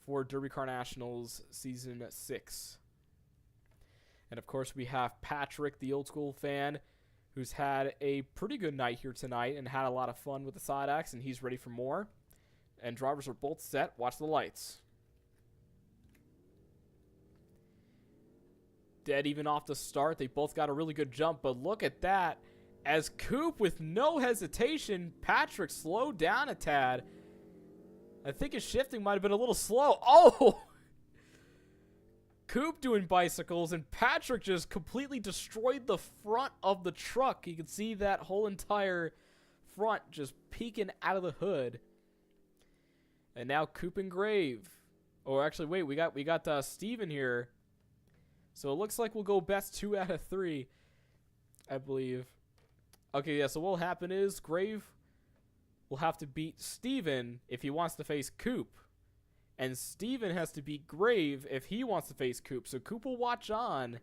for Derby Car Nationals Season 6. And of course, we have Patrick, the old school fan, who's had a pretty good night here tonight and had a lot of fun with the side acts, and he's ready for more. And drivers are both set. Watch the lights. Dead even off the start. They both got a really good jump, but look at that. As Coop, with no hesitation, Patrick slowed down a tad. I think his shifting might have been a little slow. Oh! Coop doing bicycles, and Patrick just completely destroyed the front of the truck. You can see that whole entire front just peeking out of the hood. And now Coop and Grave. Oh, actually, wait, we got Steven here. So it looks like we'll go best 2 out of 3, I believe. Okay, yeah, so what will happen is Grave will have to beat Steven if he wants to face Coop. And Steven has to beat Grave if he wants to face Coop. So Coop will watch on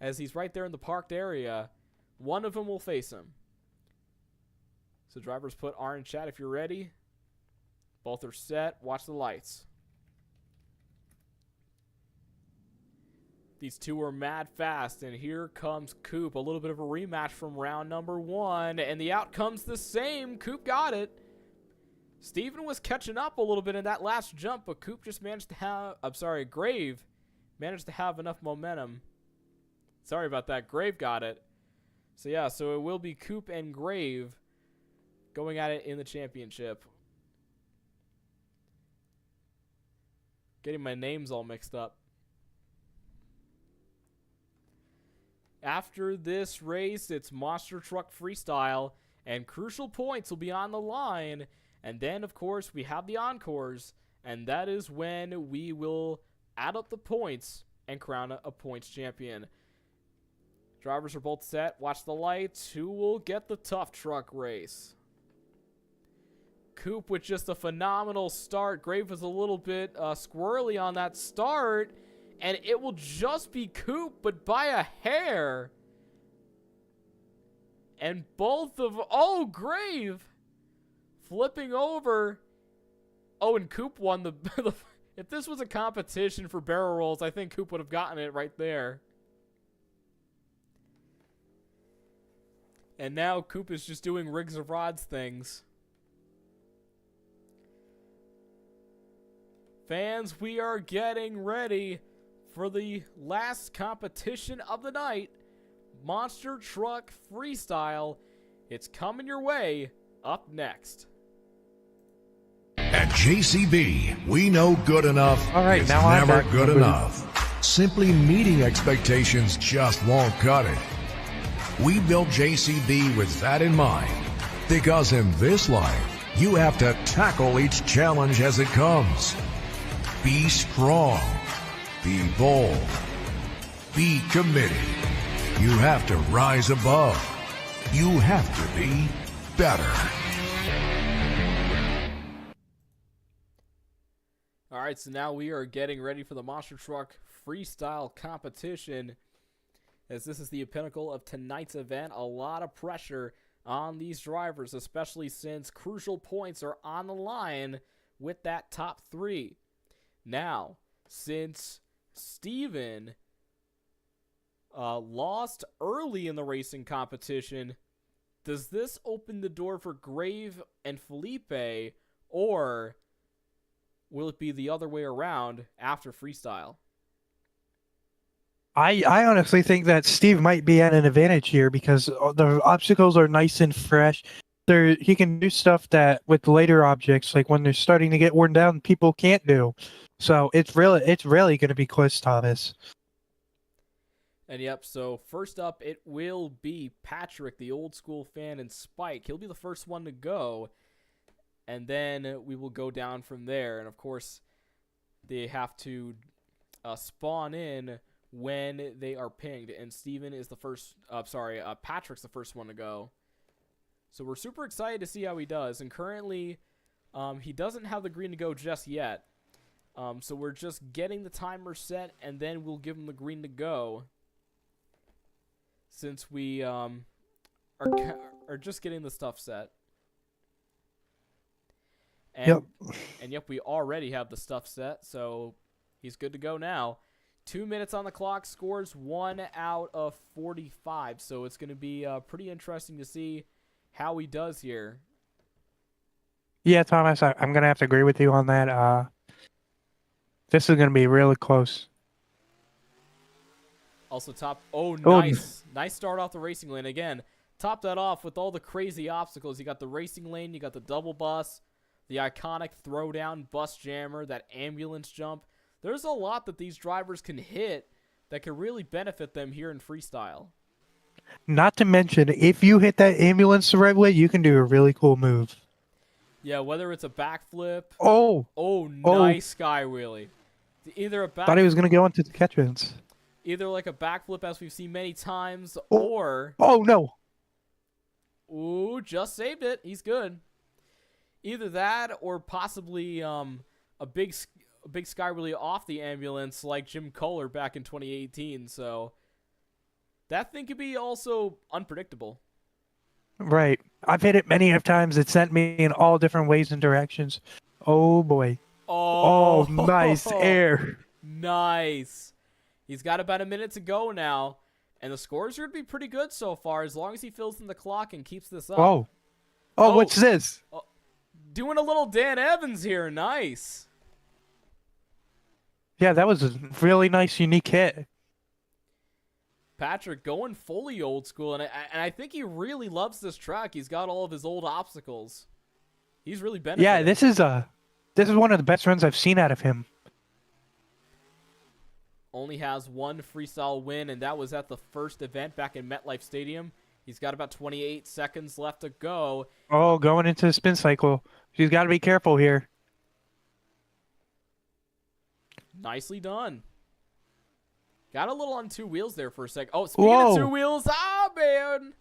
as he's right there in the parked area. One of them will face him. So drivers put R in chat if you're ready. Both are set. Watch the lights. These two are mad fast, and here comes Coop. A little bit of a rematch from round number 1, and the outcome's the same. Coop got it. Steven was catching up a little bit in that last jump, but Coop just managed to have, Grave managed to have enough momentum. Sorry about that. Grave got it. So yeah, so it will be Coop and Grave going at it in the championship. Getting my names all mixed up. After this race, it's Monster Truck Freestyle, and crucial points will be on the line. And then, of course, we have the encores, and that is when we will add up the points and crown a points champion. Drivers are both set. Watch the lights. Who will get the tough truck race? Coop with just a phenomenal start. Grave was a little bit squirrely on that start. And it will just be Coop, but by a hair. And both of... Oh, Grave! Flipping over. Oh, and Coop won the... If this was a competition for barrel rolls, I think Coop would have gotten it right there. And now Coop is just doing Rigs of Rods things. Fans, we are getting ready for the last competition of the night. Monster Truck Freestyle. It's coming your way up next. At JCB, we know good enough All right, is now I'm never back. good enough. Simply meeting expectations just won't cut it. We built JCB with that in mind, because in this life, you have to tackle each challenge as it comes. Be strong. Be bold. Be committed. You have to rise above. You have to be better. All right, so now we are getting ready for the Monster Truck Freestyle competition. As this is the pinnacle of tonight's event, a lot of pressure on these drivers, especially since crucial points are on the line with that top three. Now, since Steven lost early in the racing competition, does this open the door for Grave and Felipe, or will it be the other way around after freestyle? I honestly think that Steve might be at an advantage here because the obstacles are nice and fresh. He can do stuff that with later objects, like when they're starting to get worn down, people can't do. So it's really going to be close, Thomas. And yep, so first up, it will be Patrick, the old school fan, and Spike. He'll be the first one to go, and then we will go down from there. And of course, they have to spawn in when they are pinged, and Steven is the first. Patrick's the first one to go. So we're super excited to see how he does. And currently, he doesn't have the green to go just yet. So we're just getting the timer set, and then we'll give him the green to go. Since we are just getting the stuff set. And, yep, we already have the stuff set, so he's good to go now. 2 minutes on the clock, scores 1 out of 45. So it's going to be pretty interesting to see how he does here. Yeah, Thomas, I'm going to have to agree with you on that. This is going to be really close. Also nice. Nice start off the racing lane. Again, top that off with all the crazy obstacles. You got the racing lane, you got the double bus, the iconic throwdown bus jammer, that ambulance jump. There's a lot that these drivers can hit that can really benefit them here in freestyle. Not to mention, if you hit that ambulance the right way, you can do a really cool move. Yeah, whether it's a backflip. Oh, nice sky wheelie. Either a back. Thought he was going to go into the catchments. Either like a backflip, as we've seen many times, or... Oh, no. Ooh, just saved it. He's good. Either that, or possibly a big sky wheelie off the ambulance like Jim Kohler back in 2018. So that thing could be also unpredictable. Right. I've hit it many of times. It sent me in all different ways and directions. Oh, boy. Oh, nice air. Nice. He's got about a minute to go now, and the scores are going to be pretty good so far as long as he fills in the clock and keeps this up. Oh, what's this? Doing a little Dan Evans here. Nice. Yeah, that was a really nice, unique hit. Patrick going fully old school, and I think he really loves this track. He's got all of his old obstacles. He's really benefited. Yeah, this is one of the best runs I've seen out of him. Only has one freestyle win, and that was at the first event back in MetLife Stadium. He's got about 28 seconds left to go. Oh, going into the spin cycle. He's got to be careful here. Nicely done. Got a little on two wheels there for a sec. Oh, speaking Whoa. of two wheels, man.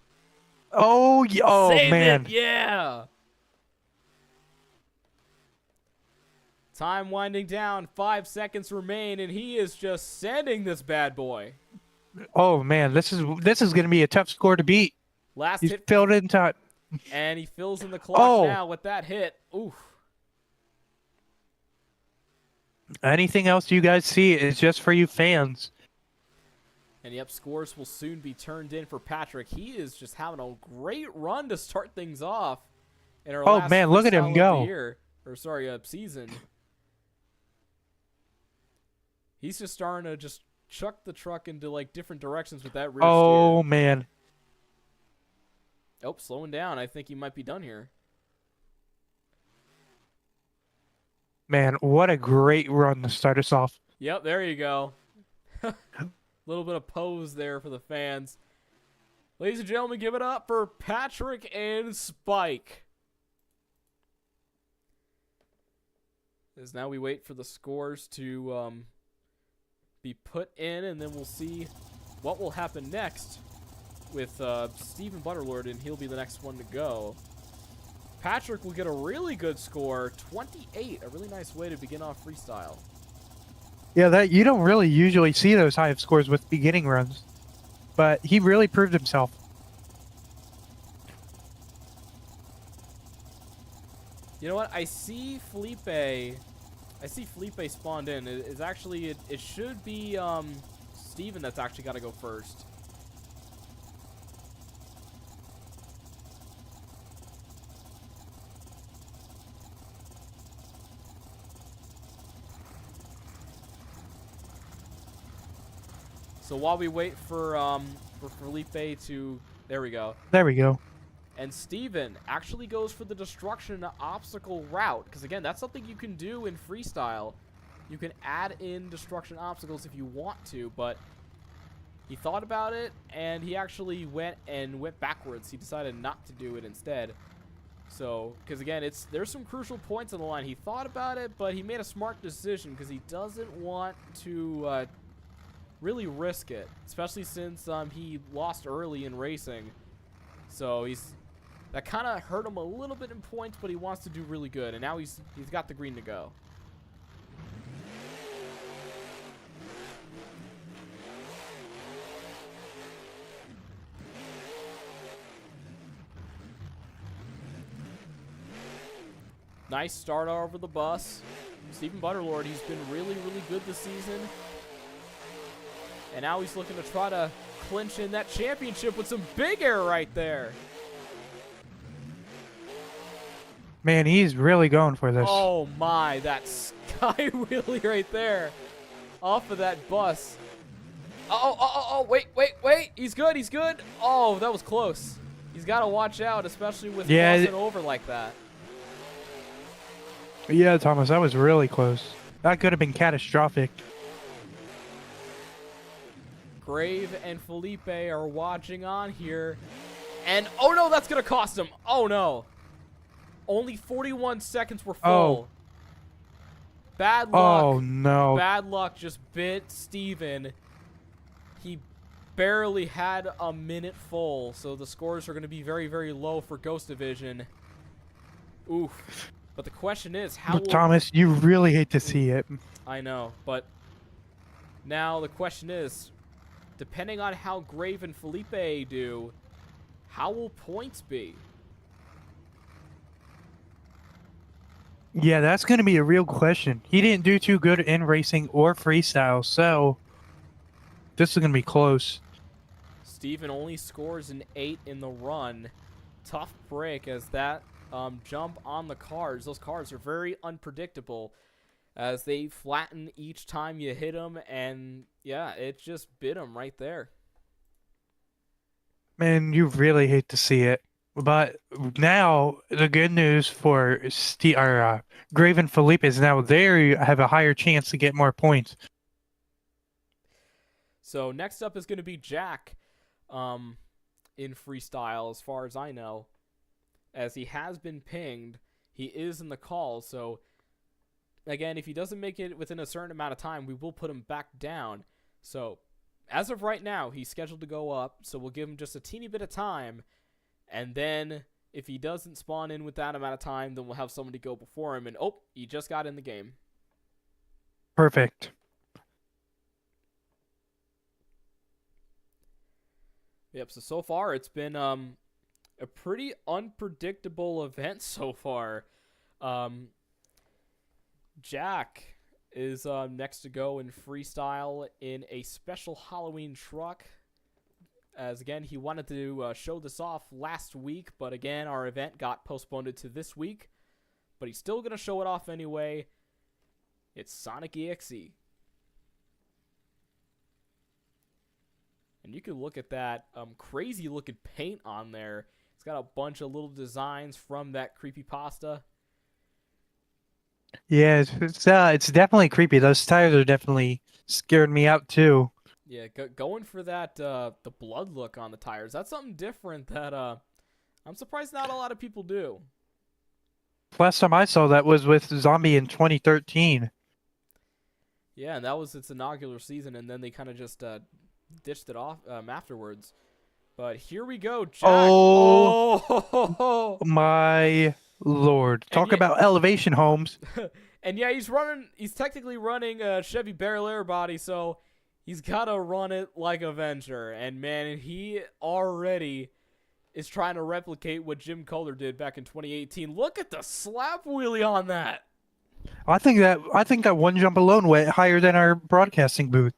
Oh, oh Save man. it, yeah. Time winding down. 5 seconds remain, and he is just sending this bad boy. Oh man, this is gonna be a tough score to beat. Last He's hit, filled in time. and he fills in the clock Oh. now with that hit. Oof. Anything else you guys see is just for you fans. And yep, scores will soon be turned in for Patrick. He is just having a great run to start things off. In our Oh, last man, look at him freestyle of go. the year. Or sorry, season. He's just starting to just chuck the truck into like different directions with that rear Oh steer. man. Oh, slowing down. I think he might be done here. Man, what a great run to start us off. Yep, there you go. Little bit of pose there for the fans. Ladies and gentlemen, give it up for Patrick and Spike. As now we wait for the scores to be put in, and then we'll see what will happen next with Stephen Butterlord, and he'll be the next one to go. Patrick will get a really good score, 28, a really nice way to begin off freestyle. Yeah, that you don't really usually see those high of scores with beginning runs, but he really proved himself. You know what? I see Felipe spawned in. It's actually it should be Steven that's actually got to go first. So while we wait for Felipe to, there we go. There we go. And Steven actually goes for the destruction obstacle route. Because, again, that's something you can do in freestyle. You can add in destruction obstacles if you want to. But he thought about it, and he actually went backwards. He decided not to do it instead. So, because, again, there's some crucial points on the line. He thought about it, but he made a smart decision because he doesn't want to really risk it. Especially since he lost early in racing. So, that kind of hurt him a little bit in points, but he wants to do really good. And now he's got the green to go. Nice start over the bus. Stephen Butterlord, he's been really, really good this season. And now he's looking to try to clinch in that championship with some big air right there. Man, he's really going for this. Oh my, that sky wheelie right there. Off of that bus. Oh, wait. He's good. Oh, that was close. He's got to watch out, especially with crossing over like that. Yeah, Thomas, that was really close. That could have been catastrophic. Grave and Felipe are watching on here. And, oh no, that's going to cost him. Oh no. Only 41 seconds were full. Oh. Bad luck. Oh, no. Bad luck just bit Steven. He barely had a minute full, so the scores are going to be very, very low for Ghost Division. Oof. But the question is, how will... Thomas, you really hate to see it. I know, but now the question is, depending on how Grave and Felipe do, how will points be? Yeah, that's going to be a real question. He didn't do too good in racing or freestyle, so this is going to be close. Steven only scores an 8 in the run. Tough break as that jump on the cars. Those cars are very unpredictable as they flatten each time you hit them, and yeah, it just bit him right there. Man, you really hate to see it. But now, the good news for Grave and Felipe is now they have a higher chance to get more points. So next up is going to be Jack in freestyle, as far as I know. As he has been pinged, he is in the call. So, again, if he doesn't make it within a certain amount of time, we will put him back down. So, as of right now, he's scheduled to go up, so we'll give him just a teeny bit of time. And then if he doesn't spawn in with that amount of time, then we'll have somebody go before him. And, oh, he just got in the game. Perfect. Yep, so far it's been a pretty unpredictable event so far. Jack is next to go in freestyle in a special Halloween truck. As again, he wanted to show this off last week, but again, our event got postponed to this week. But he's still going to show it off anyway. It's Sonic EXE. And you can look at that crazy looking paint on there. It's got a bunch of little designs from that creepypasta. Yeah, it's definitely creepy. Those tires are definitely scared me out too. Yeah, going for that the blood look on the tires. That's something different that I'm surprised not a lot of people do. Last time I saw that was with Zombie in 2013. Yeah, and that was its inaugural season, and then they kind of just ditched it off afterwards. But here we go, Jack. Oh, my Lord. Talk about elevation homes. And yeah, he's technically running a Chevy Barrel Air body, so he's got to run it like a Venture. And man, he already is trying to replicate what Jim Kohler did back in 2018. Look at the slap wheelie on that. I think that one jump alone went higher than our broadcasting booth.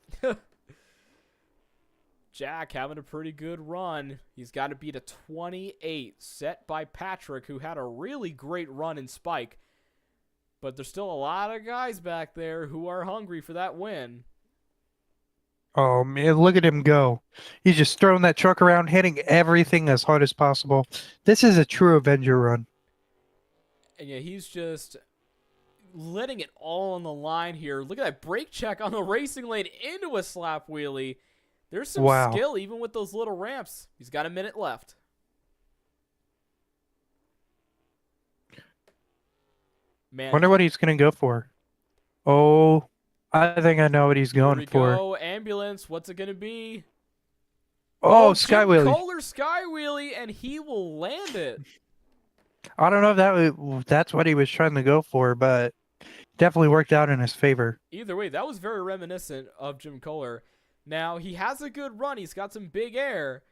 Jack having a pretty good run. He's got to beat a 28 set by Patrick, who had a really great run in Spike. But there's still a lot of guys back there who are hungry for that win. Oh, man, look at him go. He's just throwing that truck around, hitting everything as hard as possible. This is a true Avenger run. And yeah, he's just letting it all on the line here. Look at that brake check on the racing lane into a slap wheelie. There's some skill even with those little ramps. He's got a minute left. Man, Wonder what he's going to go for. Oh, I think I know what he's going for. Go, ambulance. What's it going to be? Oh, Sky Jim Wheelie. Kohler Sky Wheelie, and he will land it. I don't know if that's what he was trying to go for, but definitely worked out in his favor. Either way, that was very reminiscent of Jim Kohler. Now, he has a good run. He's got some big air,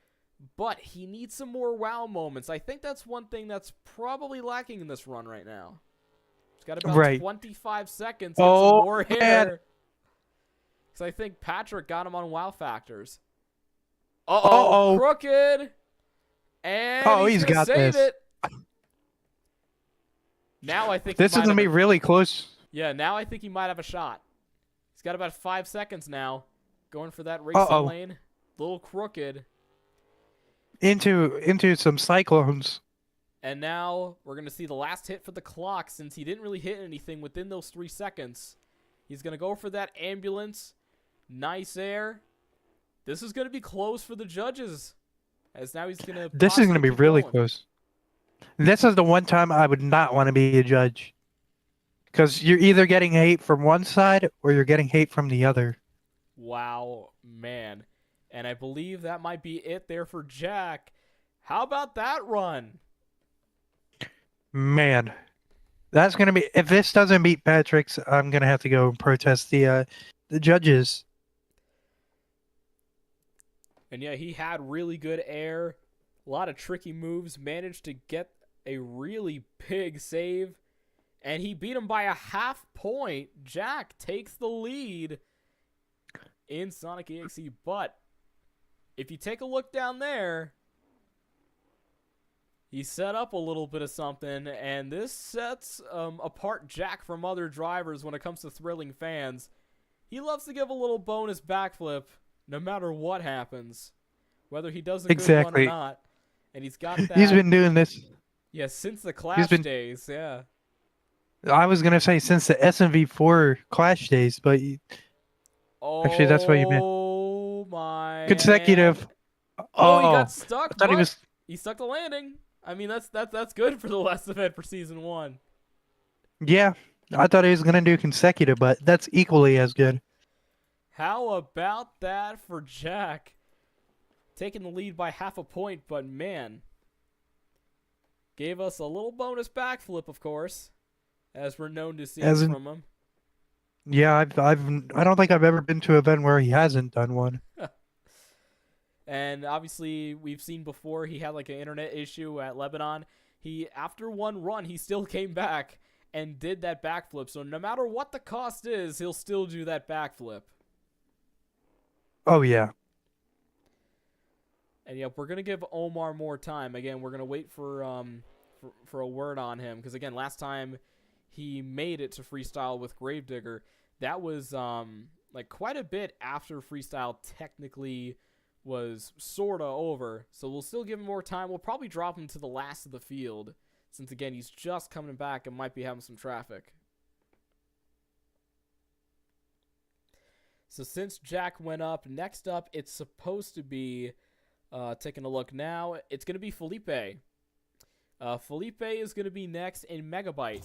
but he needs some more wow moments. I think that's one thing that's probably lacking in this run right now. He's got about 25 seconds and some more air. Because I think Patrick got him on wow factors. Uh-oh. Crooked. And he's got save it. Now I think this is going to be really close. Yeah, now I think he might have a shot. He's got about 5 seconds now. Going for that racing lane. Little crooked. Into some cyclones. And now we're going to see the last hit for the clock since he didn't really hit anything within those 3 seconds. He's going to go for that ambulance. Nice air. This is going to be close for the judges. As now he's going to... This is going to be really close. This is the one time I would not want to be a judge. Because you're either getting hate from one side or you're getting hate from the other. Wow, man. And I believe that might be it there for Jack. How about that run? Man, that's going to be... If this doesn't beat Patrick's, I'm going to have to go and protest the judges. And yeah, he had really good air. A lot of tricky moves. Managed to get a really big save. And he beat him by a half point. Jack takes the lead in Sonic EXE. But if you take a look down there, he set up a little bit of something. And this sets apart Jack from other drivers when it comes to thrilling fans. He loves to give a little bonus backflip no matter what happens. Whether he does a good one or not. And he's got that. He's been doing this. Yeah, since the Clash days, yeah. I was going to say since the SMV4 Clash days, but... Actually, that's what you meant. Oh, my... Consecutive. Oh, he got stuck, I thought he stuck the landing. I mean, that's good for the last event for Season 1. Yeah, I thought he was going to do consecutive, but that's equally as good. How about that for Jack? Taking the lead by half a point, but man, gave us a little bonus backflip, of course, as we're known to see from him. Yeah, I don't think I've ever been to an event where he hasn't done one. And obviously, we've seen before he had like an internet issue at Lebanon. After one run, he still came back and did that backflip. So no matter what the cost is, he'll still do that backflip. Oh yeah. And yeah, we're gonna give Omar more time. Again, we're gonna wait for a word on him because again, last time he made it to freestyle with Gravedigger, that was like quite a bit after freestyle technically was sorta over. So we'll still give him more time. We'll probably drop him to the last of the field since again he's just coming back and might be having some traffic. So since Jack went up, next up it's supposed to be taking a look now. It's gonna be Felipe. Felipe is gonna be next in Megabyte.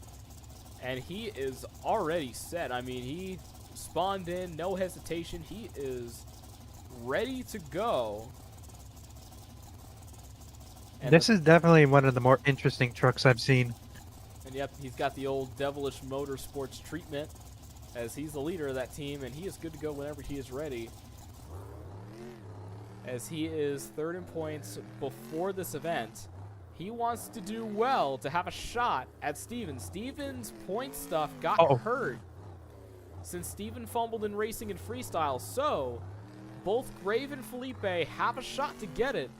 And he is already set. I mean, he spawned in, no hesitation. He is ready to go. And this is definitely one of the more interesting trucks I've seen. And yep, he's got the old Devilish Motorsports treatment as he's the leader of that team, and he is good to go whenever he is ready. As he is third in points before this event. He wants to do well to have a shot at Steven. Steven's point stuff got hurt since Steven fumbled in racing and freestyle. So both Grave and Felipe have a shot to get it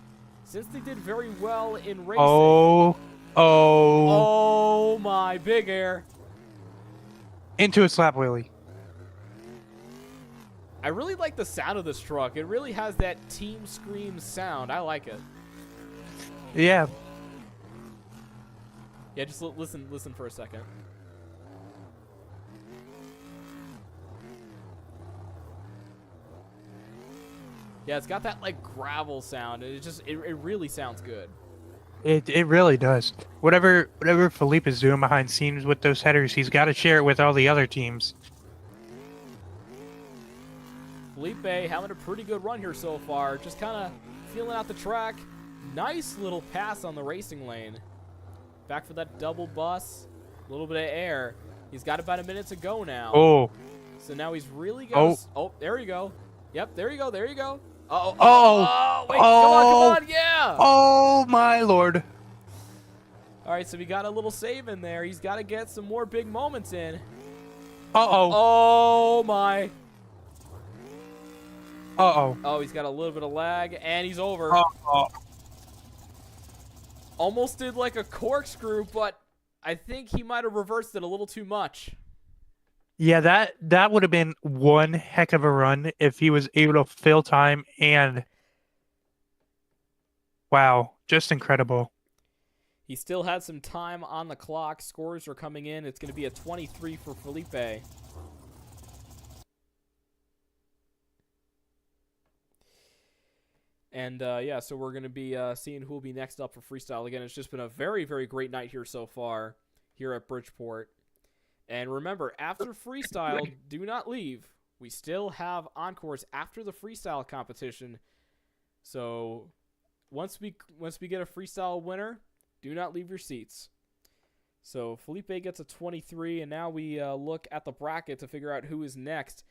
since they did very well in racing. Oh my, big air. Into a slap wheelie. I really like the sound of this truck. It really has that Team Scream sound. I like it. Yeah. Yeah, just listen for a second. Yeah, it's got that like gravel sound. It really sounds good. It really does. Whatever Felipe is doing behind scenes with those headers, he's got to share it with all the other teams. Felipe having a pretty good run here so far. Just kind of feeling out the track. Nice little pass on the racing lane. Back for that double bus. A little bit of air. He's got about a minute to go now. Oh. So now he's really got oh, there you go. Yep, there you go, there you go. Uh-oh. Wait, come on, yeah. Oh, my Lord. All right, so we got a little save in there. He's got to get some more big moments in. Oh, my. Oh, he's got a little bit of lag, and he's over. Almost did like a corkscrew, but I think he might have reversed it a little too much. Yeah, that would have been one heck of a run if he was able to fill time and... Wow, just incredible. He still had some time on the clock. Scores are coming in. It's going to be a 23 for Felipe. And, yeah, so we're going to be seeing who will be next up for freestyle. Again, it's just been a very, very great night here so far here at Bridgeport. And remember, after freestyle, do not leave. We still have encores after the freestyle competition. So once we get a freestyle winner, do not leave your seats. So Felipe gets a 23, and now we look at the bracket to figure out who is next.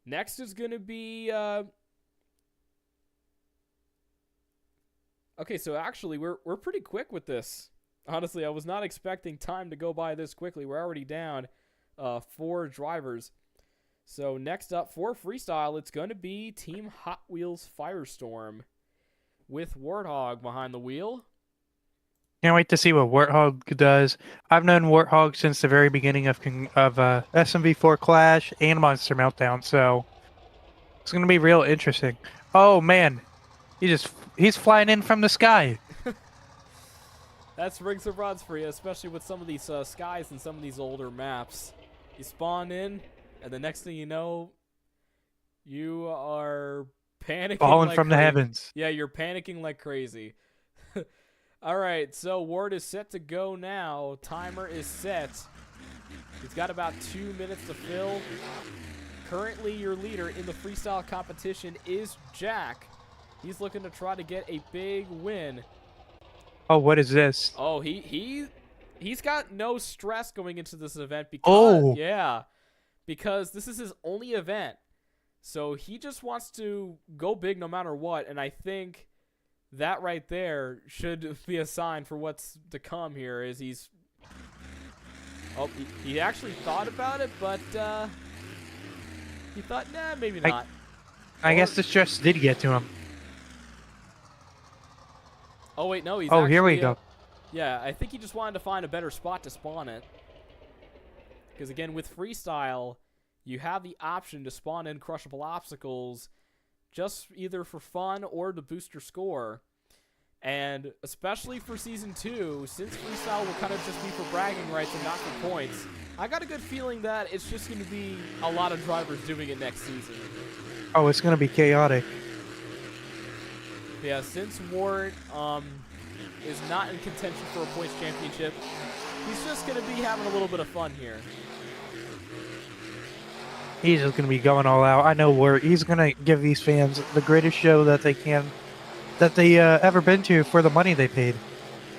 Next is going to be... Okay, so actually, we're pretty quick with this. Honestly, I was not expecting time to go by this quickly. We're already down 4 drivers. So next up for freestyle, it's going to be Team Hot Wheels Firestorm with Warthog behind the wheel. Can't wait to see what Warthog does. I've known Warthog since the very beginning of SMV4 Clash and Monster Meltdown, so it's going to be real interesting. Oh, man. He's flying in from the sky. That's Rigs of Rods for you, especially with some of these skies and some of these older maps. You spawn in, and the next thing you know, you are panicking falling like from crazy. The heavens. Yeah, you're panicking like crazy. All right, so Ward is set to go now. Timer is set. He's got about 2 minutes to fill. currently your leader in the freestyle competition is Jack. He's looking to try to get a big win. Oh, what is this? Oh, he's got no stress going into this event because because this is his only event. So he just wants to go big no matter what, and I think that right there should be a sign for what's to come here. Is he actually thought about it, but he thought, nah, maybe not. I guess the stress did get to him. Oh wait, no, he's Oh, here we actually, go. Yeah, I think he just wanted to find a better spot to spawn it. Because again, with freestyle, you have the option to spawn in crushable obstacles just either for fun or to boost your score. And especially for Season 2, since freestyle will kind of just be for bragging rights and not for points, I got a good feeling that it's just going to be a lot of drivers doing it next season. Oh, it's gonna be chaotic. Yeah, since Wart is not in contention for a points championship, he's just going to be having a little bit of fun here. He's just gonna be going all out. I know where he's gonna give these fans the greatest show that they ever been to for the money they paid.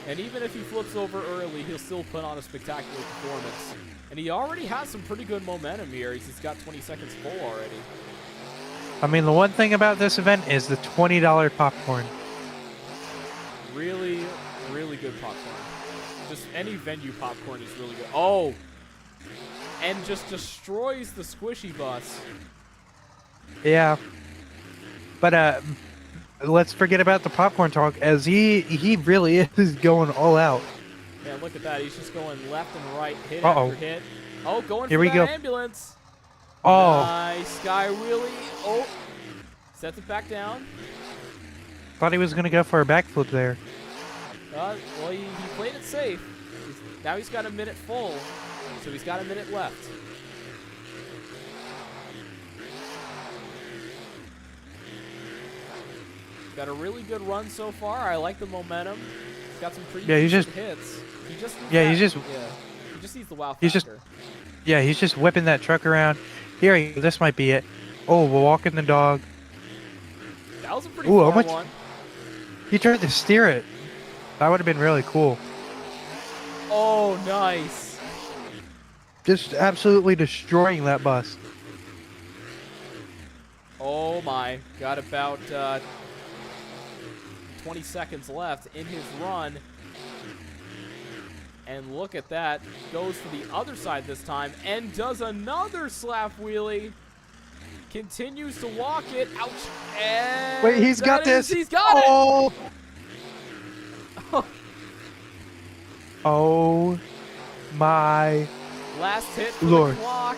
And even if he flips over early, he'll still put on a spectacular performance. And he already has some pretty good momentum here. He's got 20 seconds full already. I mean, the one thing about this event is the $20 popcorn. Really, really good popcorn. Just any venue popcorn is really good. Oh! And just destroys the squishy bus. Yeah. But let's forget about the popcorn talk, as he really is going all out. Yeah, look at that. He's just going left and right, hit Uh-oh. after hit. Oh, going Here for we that go. ambulance. Oh, Nice sky wheelie. Oh, sets it back down. thought he was gonna go for a backflip there. Well, he played it safe. Now he's got a minute full, so he's got a minute left. Got a really good run so far. I like the momentum. He's got some pretty Yeah, he's decent just- hits. He just needs Yeah, that- he's just- yeah. He just needs the wow He's just- factor. Yeah, he's just whipping that truck around. Here, this might be it. Oh, we're walking the dog. That was a pretty Ooh, how far much- one. He tried to steer it. That would have been really cool. Oh, nice. Just absolutely destroying that bus. Oh my, got about 20 seconds left in his run. And look at that, goes to the other side this time and does another slap wheelie. Continues to walk it, ouch. And Wait, he's got this. He's got Oh! it. Oh my. Last hit for Lord. the clock.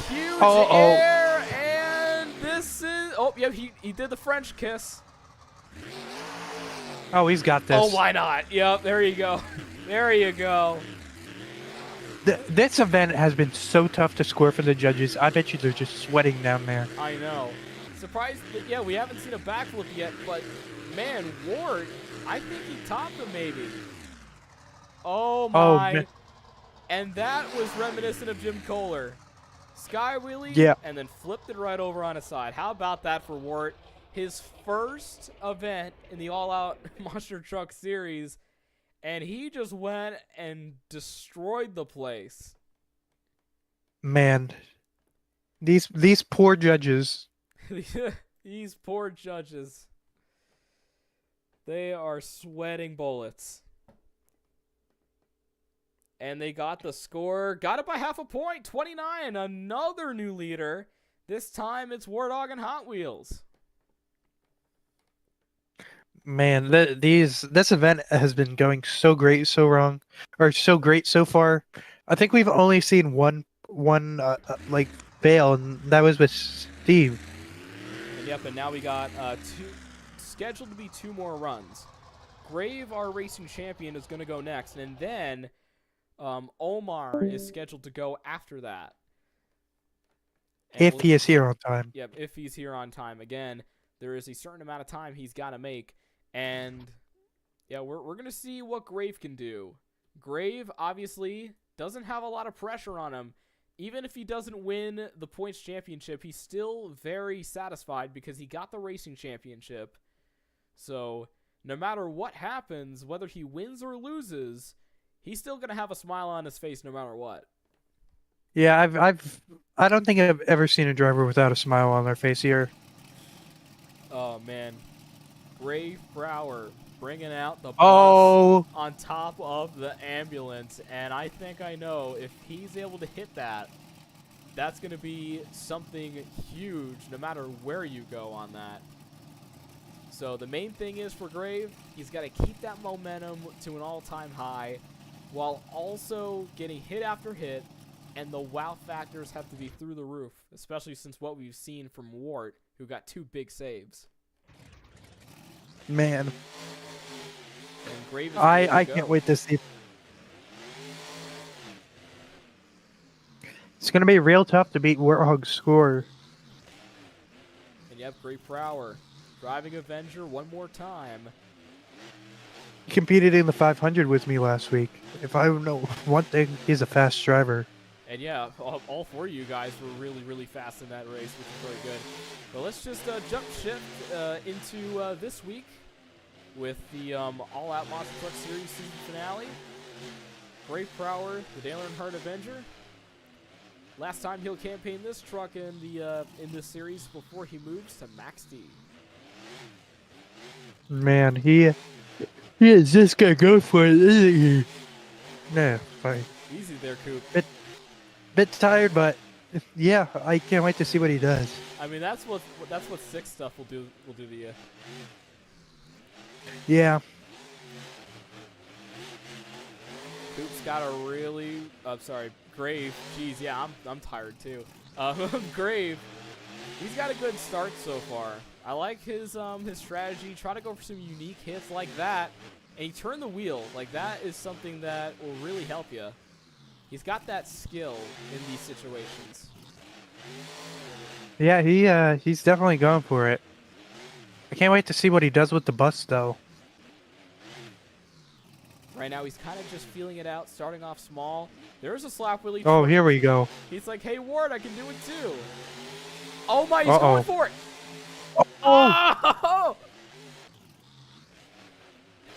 Huge Oh, oh. air, and this is, oh, yeah, he did the French kiss. Oh, he's got this. Oh, why not? Yep, there you go. There you go. This event has been so tough to score for the judges. I bet you they're just sweating down there. I know. Surprised that, yeah, we haven't seen a backflip yet, but man, Ward, I think he topped him maybe. Oh my. man. And that was reminiscent of Jim Kohler. Sky wheelie, Yeah. and then flipped it right over on his side. How about that for Wart? His first event in the All Out Monster Truck Series, and he just went and destroyed the place. Man, these poor judges. These poor judges. They are sweating bullets. And they got the score. Got it by half a point. 29. Another new leader. This time it's War Dog and Hot Wheels. Man, this event has been going so great, so wrong, or so great so far. I think we've only seen one like fail, and that was with Steve. And yep, and now we got scheduled to be two more runs. Grave, our racing champion, is going to go next, and then Omar is scheduled to go after that. And If he is here on time. Yep, if he's here on time. Again, there is a certain amount of time he's got to make. And, yeah, we're going to see what Grave can do. Grave, obviously, doesn't have a lot of pressure on him. even if he doesn't win the points championship, he's still very satisfied because he got the racing championship. So no matter what happens, whether he wins or loses, he's still going to have a smile on his face no matter what. Yeah, I don't think I've ever seen a driver without a smile on their face here. Oh, man. Ray Brower bringing out the bus on top of the ambulance. And I think I know if he's able to hit that, that's going to be something huge no matter where you go on that. So the main thing is for Grave, he's got to keep that momentum to an all-time high while also getting hit after hit, and the wow factors have to be through the roof, especially since what we've seen from Wart, who got 2 big saves. Man, And Grave is I can't wait to see. It's going to be real tough to beat Warthog's score. And yep, Grave Brower driving Avenger one more time. He competed in the 500 with me last week. If I know one thing, he's a fast driver. And yeah, all 4 of you guys were really, really fast in that race, which is very good. But let's just jump shift into this week with the All Out Monster Truck Series season finale. Grave Brower, the Dale Earnhardt Avenger. Last time he'll campaign this truck in this series before he moves to Max D. Man, he is just gonna go for it, isn't he? No, fine. Easy there, Coop. Bit tired, but yeah, I can't wait to see what he does. I mean, that's what 6 stuff will do to you. Yeah. Coop's got a really, Grave. Jeez, yeah, I'm tired too. Grave, he's got a good start so far. I like his strategy. Try to go for some unique hits like that, and he turned the wheel. Like that is something that will really help you. He's got that skill in these situations. Yeah, he's definitely going for it. I can't wait to see what he does with the bus, though. Right now, he's kind of just feeling it out, starting off small. There is a slap wheelie. Oh, here we go. He's like, hey, Ward, I can do it too. Oh my, he's going for it. Oh!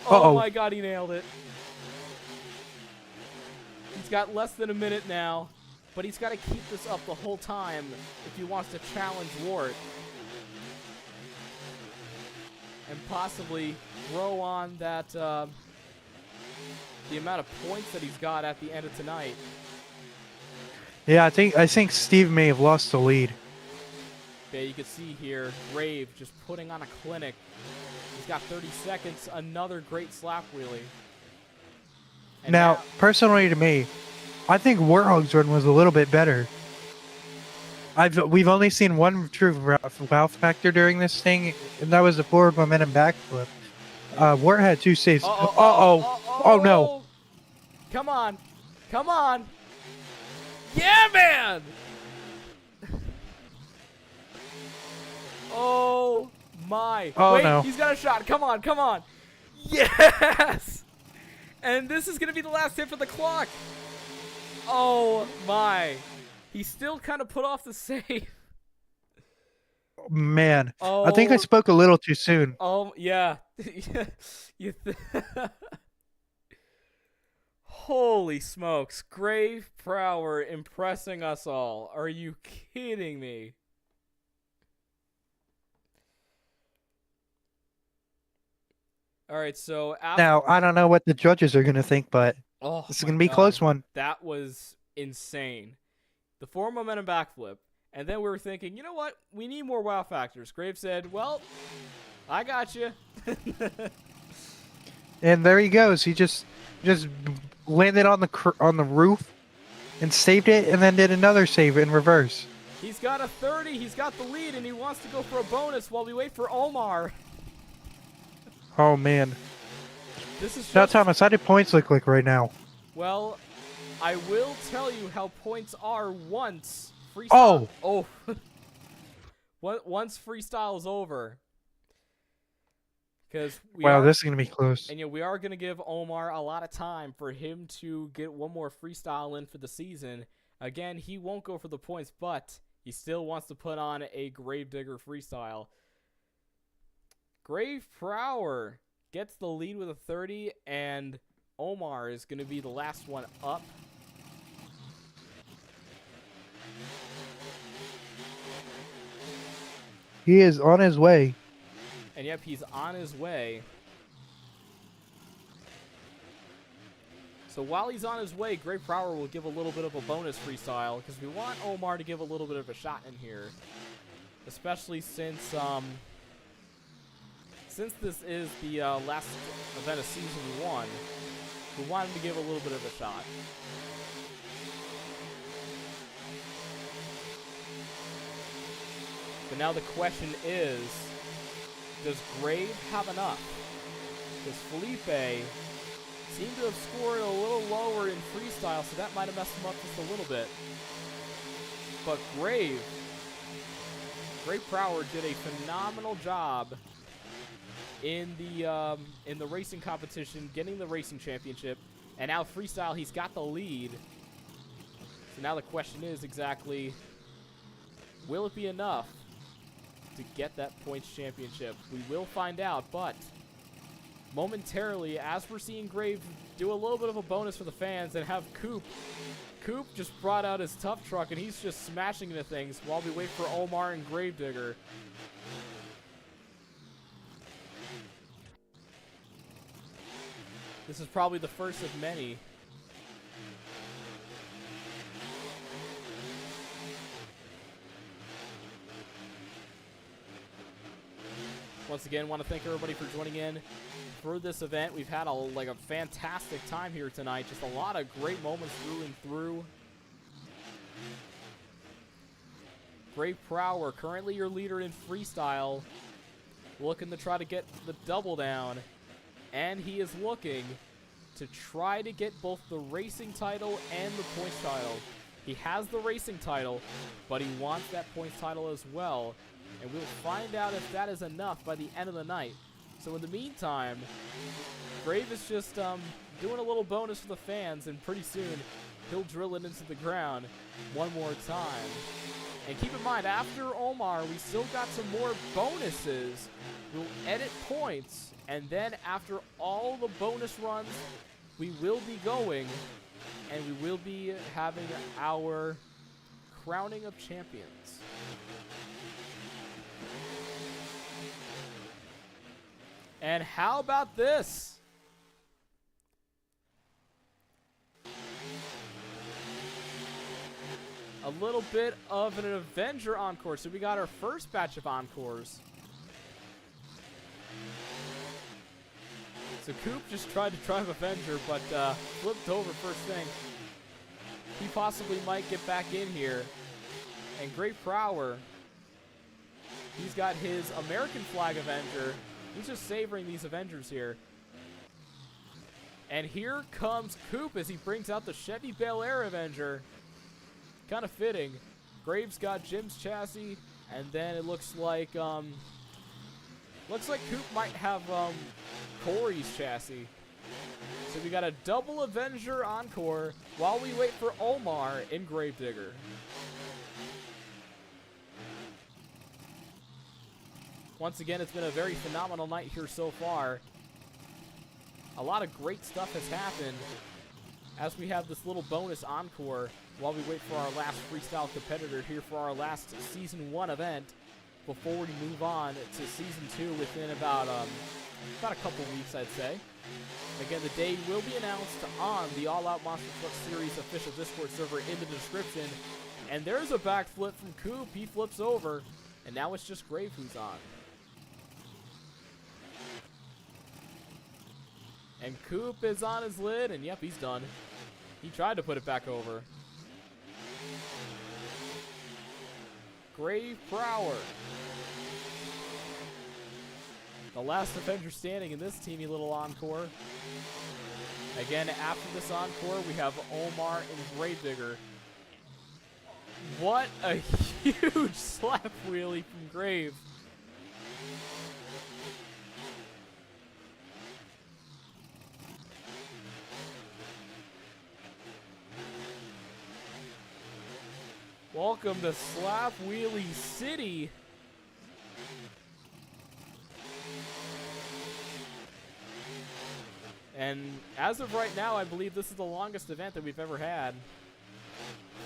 Oh my god, he nailed it. He's got less than a minute now, but he's got to keep this up the whole time if he wants to challenge Ward. And possibly throw on that, the amount of points that he's got at the end of tonight. Yeah, I think Steve may have lost the lead. Yeah, you can see here, Grave just putting on a clinic. He's got 30 seconds, another great slap wheelie. And now, personally to me, I think Warthog's run was a little bit better. We've only seen one true wow factor during this thing, and that was the forward momentum backflip. Wart had 2 saves. Oh no! Come on, come on! Yeah, man! Oh my! Oh wait, no! He's got a shot. Come on, come on! Yes! And this is gonna be the last hit for the clock. Oh my! He still kind of put off the save. Man, I think I spoke a little too soon. Oh, yeah. Holy smokes. Grave Brower impressing us all. Are you kidding me? All right, so... Now, I don't know what the judges are going to think, but this is going to be a close one. That was insane. The forward momentum backflip. And then we were thinking, you know what? We need more wow factors. Grave said, well, I got you. And there he goes. He just landed on the roof and saved it, and then did another save in reverse. He's got a 30. He's got the lead, and he wants to go for a bonus while we wait for Omar. Oh, man. This is Now, Thomas, how do points look like right now? Well, I will tell you how points are once freestyle. Oh. Once freestyle is over. Because this is gonna be close. And we are gonna give Omar a lot of time for him to get one more freestyle in for the season. Again, he won't go for the points, but he still wants to put on a Gravedigger freestyle. Grave Prower gets the lead with a 30, and Omar is going to be the last one up. He is on his way. And yep, he's on his way. So while he's on his way, Grave Prower will give a little bit of a bonus freestyle because we want Omar to give a little bit of a shot in here. Especially since this is the last event of Season 1, we want him to give a little bit of a shot. But now the question is, does Grave have enough? Does Felipe seem to have scored a little lower in freestyle, so that might have messed him up just a little bit. But Grave Prower did a phenomenal job in the racing competition, getting the racing championship, and now freestyle he's got the lead. So now the question is exactly, will it be enough to get that points championship? We will find out, but momentarily, as we're seeing Grave do a little bit of a bonus for the fans and have Coop just brought out his tough truck and he's just smashing into things while we wait for Omar and Gravedigger. This is probably the first of many. Once again, want to thank everybody for joining in for this event. We've had a fantastic time here tonight. Just a lot of great moments through and through. Grave Prower, currently your leader in freestyle, looking to try to get the double down. And he is looking to try to get both the racing title and the points title. He has the racing title, but he wants that points title as well. And we'll find out if that is enough by the end of the night. So in the meantime, Grave is just doing a little bonus for the fans, and pretty soon he'll drill it into the ground one more time. And keep in mind, after Omar, we still got some more bonuses. We'll edit points, and then after all the bonus runs, we will be going, and we will be having our crowning of champions. And how about this? A little bit of an Avenger encore. So we got our first batch of encores. So Coop just tried to drive Avenger, but flipped over first thing. He possibly might get back in here. And Grave Prower, he's got his American flag Avenger. He's just savoring these Avengers here. And here comes Coop as he brings out the Chevy Bel Air Avenger. Kind of fitting. Graves got Jim's chassis, and then it looks like Coop might have Corey's chassis. So we got a double Avenger encore while we wait for Omar in Gravedigger. Once again, it's been a very phenomenal night here so far. A lot of great stuff has happened as we have this little bonus encore while we wait for our last freestyle competitor here for our last Season 1 event before we move on to Season 2 within about a couple weeks, I'd say. Again, the date will be announced on the All Out Monster Truck Series official Discord server in the description. And there's a backflip from Coop. He flips over, and now it's just Grave who's on. And Coop is on his lid, and yep, he's done. He tried to put it back over. Grave Prower, the last Avenger standing in this teeny little encore. Again, after this encore, we have Omar and Gravedigger. What a huge slap wheelie from Grave. Welcome to Slap Wheelie City. And as of right now, I believe this is the longest event that we've ever had.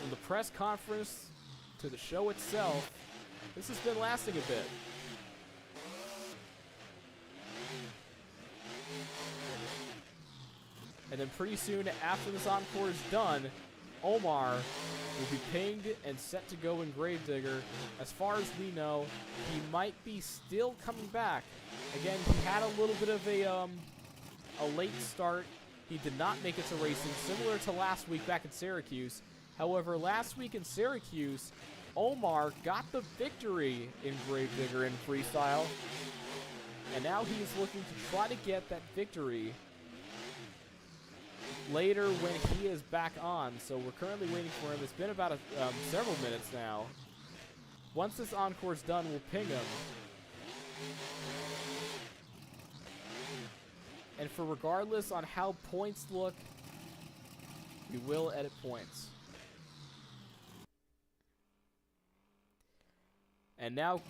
From the press conference to the show itself, this has been lasting a bit. And then pretty soon after this encore is done, Omar will be pinged and set to go in Gravedigger. As far as we know, he might be still coming back. Again, he had a little bit of a late start. He did not make it to racing, similar to last week back in Syracuse. However, last week in Syracuse, Omar got the victory in Gravedigger in freestyle. And now he's looking to try to get that victory later when he is back on. So we're currently waiting for him. It's been about several minutes now. Once this encore's done, we'll ping him. And for regardless on how points look, we will edit points. And now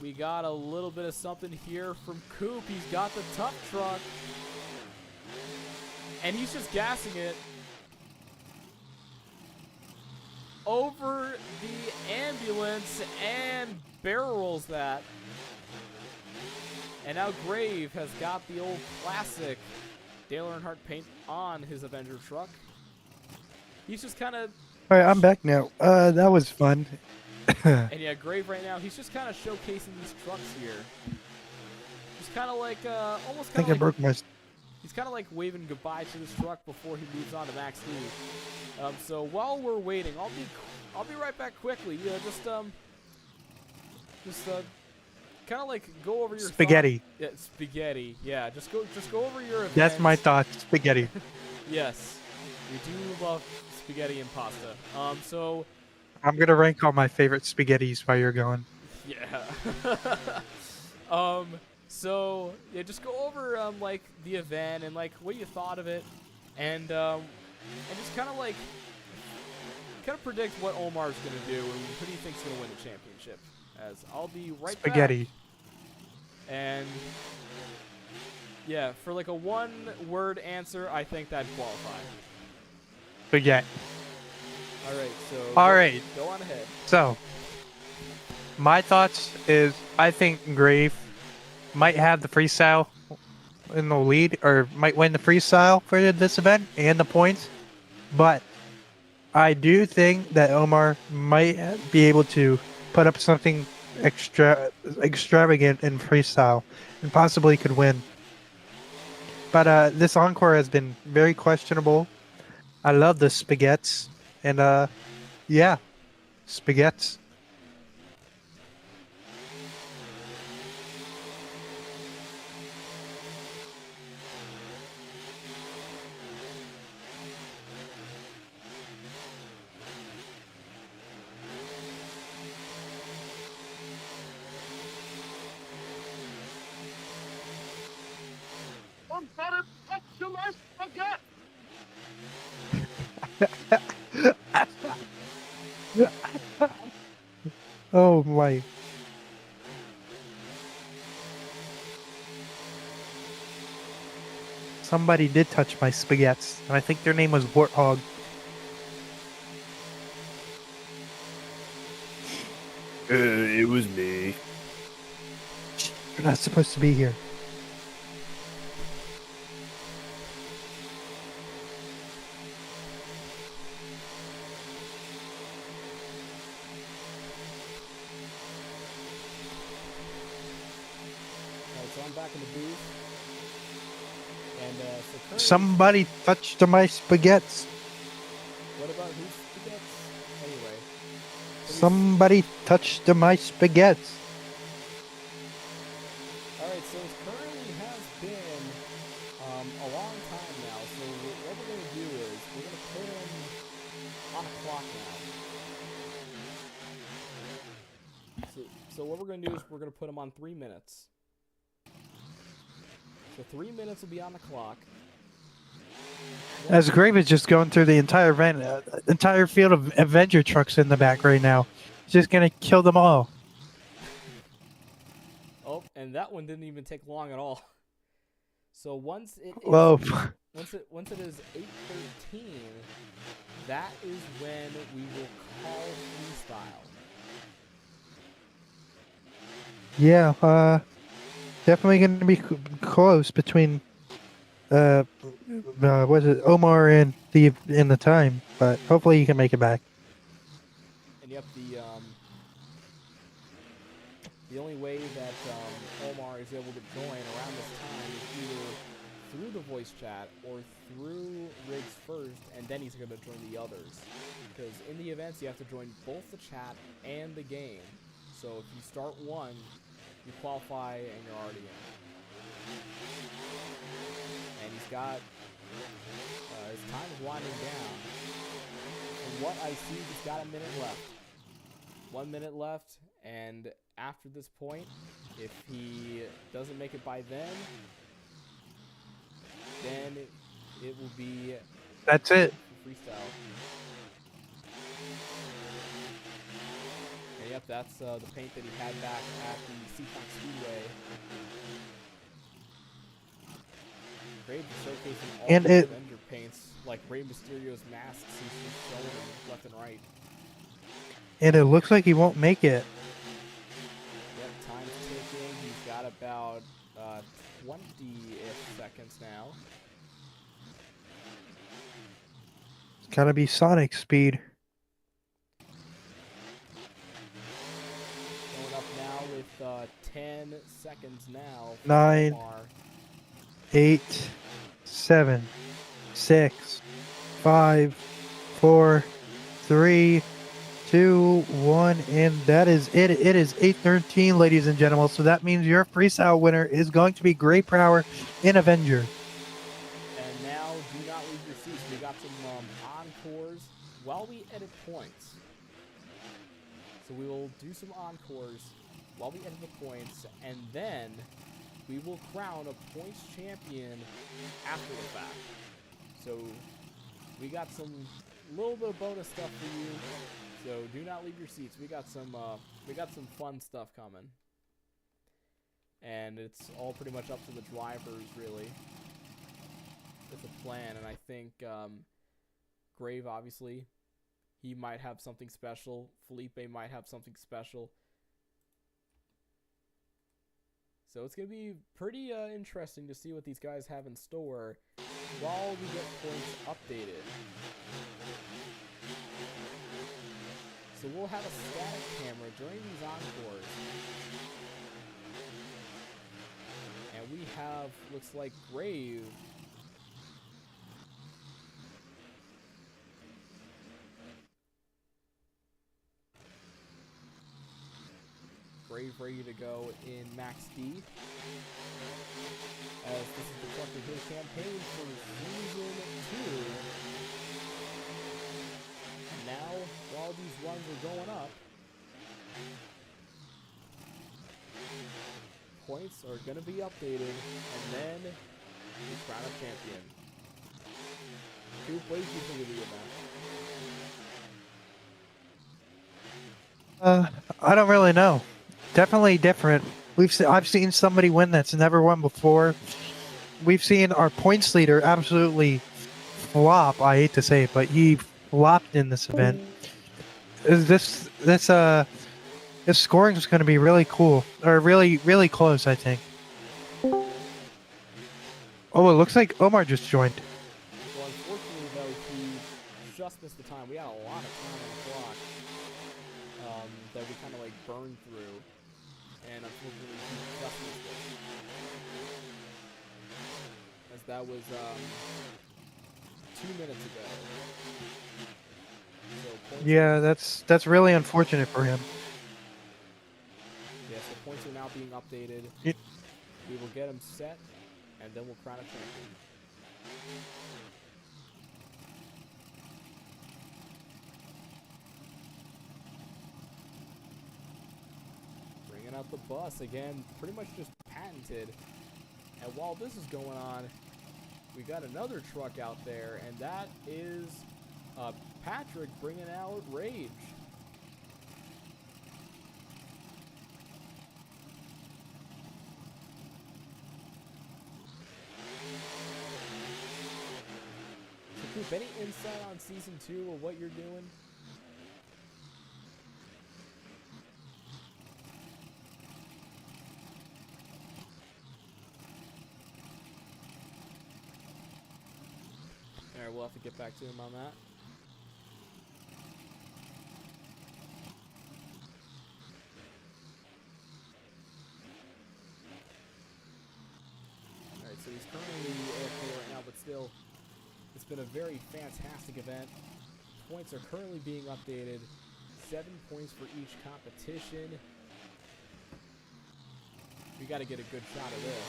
we got a little bit of something here from Coop. He's got the tough truck. And he's just gassing it over the ambulance and barrel rolls that. And now Grave has got the old classic Dale Earnhardt paint on his Avenger truck. He's just kind of... All right, I'm back now. That was fun. And yeah, Grave right now, he's just kind of showcasing these trucks here. Just kind of like, almost I think kind I of broke like... my... He's kind of like waving goodbye to this truck before he moves on to Max D. So while we're waiting, I'll be right back quickly. Yeah, just kind of like go over your Spaghetti. Yeah, spaghetti. Yeah, just go over your events. That's my thought. Spaghetti. Yes, we do love spaghetti and pasta. So I'm gonna rank all my favorite spaghettis while you're going. yeah. So yeah, just go over like the event and like what you thought of it, and just kind of predict what Omar's gonna do and who do you think's gonna win the championship. As I'll be right Spaghetti. back. And yeah, for like a one-word answer, I think that'd qualify. Spaghetti. All right, so All right. go on ahead. So, my thoughts is I think Grave might have the freestyle in the lead, or might win the freestyle for this event and the points. But I do think that Omar might be able to put up something extravagant in freestyle and possibly could win. But this encore has been very questionable. I love the spaghettis, and yeah, spaghettis. Oh my. Somebody did touch my spaghettis, and I think their name was Warthog. It was me. You're not supposed to be here. Alright, so I'm back in the booth. And so currently, Somebody touched my spaghettis. what about who's spaghettis? Anyway. So Somebody touched my spaghettis. Alright, so it currently has been a long time now. So what we're going to do is we're going to put him on a clock now. So what we're going to do is we're going to put him on 3 minutes. So 3 minutes will be on the clock. As Grave is just going through the entire field of Avenger trucks in the back right now. He's just gonna kill them all. Oh, and that one didn't even take long at all. So once it is, Whoa. once it is 8:13, that is when we will call freestyle. Yeah, definitely gonna be close between was it Omar and the time, but hopefully you can make it back. And yep, the only way that Omar is able to join around this time is either through the voice chat or through Riggs first, and then he's going to join the others. Because in the events, you have to join both the chat and the game. So if you start one, you qualify and you're already in. And he's got his time is winding down. From what I see, he's got a minute left. 1 minute left, and after this point, if he doesn't make it by then it will be That's it. freestyle. And yep, that's the paint that he had back at the Seafront Speedway. Great for showcasing all And the it- Avenger paints, like Rey Mysterio's masks he's just showing them left and right. And it looks like he won't make it. Yep, time's ticking. He's got about 20-ish seconds now. It's gotta be Sonic speed. Going up now with 10 seconds now. for 9, Omar. 8, 7, 6, 5, 4, 3, 2, 1, and that is it. It is 8:13, ladies and gentlemen. So that means your freestyle winner is going to be Great Power in Avenger. And now, do not leave your seats. We got some encores while we edit points. So we will do some encores while we edit the points, and then we will crown a points champion after the fact. So we got some little bit of bonus stuff for you. So do not leave your seats. We got some fun stuff coming. And it's all pretty much up to the drivers, really. It's a plan, and I think Grave, obviously, he might have something special. Felipe might have something special. So it's going to be pretty interesting to see what these guys have in store while we get points updated. So we'll have a static camera during these encores. And we have, looks like, Grave. Grave ready to go in Max D. As this is the Trucker Hill campaign for Season 2. And now, while these runs are going up, points are going to be updated, and then we crown a champion. Coop, what did you think of the event? I don't really know. Definitely different. I've seen somebody win that's never won before. We've seen our points leader absolutely flop. I hate to say it, but he flopped in this event. This scoring is going to be really cool, or really close, I think. Oh, it looks like Omar just joined. Well, unfortunately, though, he just missed the time. We had a lot of time on the clock that we kind of like burned through, and unfortunately, he just missed it. As that was 2 minutes ago. So points Yeah, that's really unfortunate for him. Yeah, so points are now being updated. Yep. We will get them set, and then we'll crown a champion. Bringing out the bus again, pretty much just patented. And while this is going on, we got another truck out there, and that is Patrick bringing out Rage. So, Coop, any insight on Season 2 or what you're doing? Alright, we'll have to get back to him on that. Alright, so he's currently AFK right now, but still, it's been a very fantastic event. Points are currently being updated. 7 points for each competition. We gotta get a good shot of this.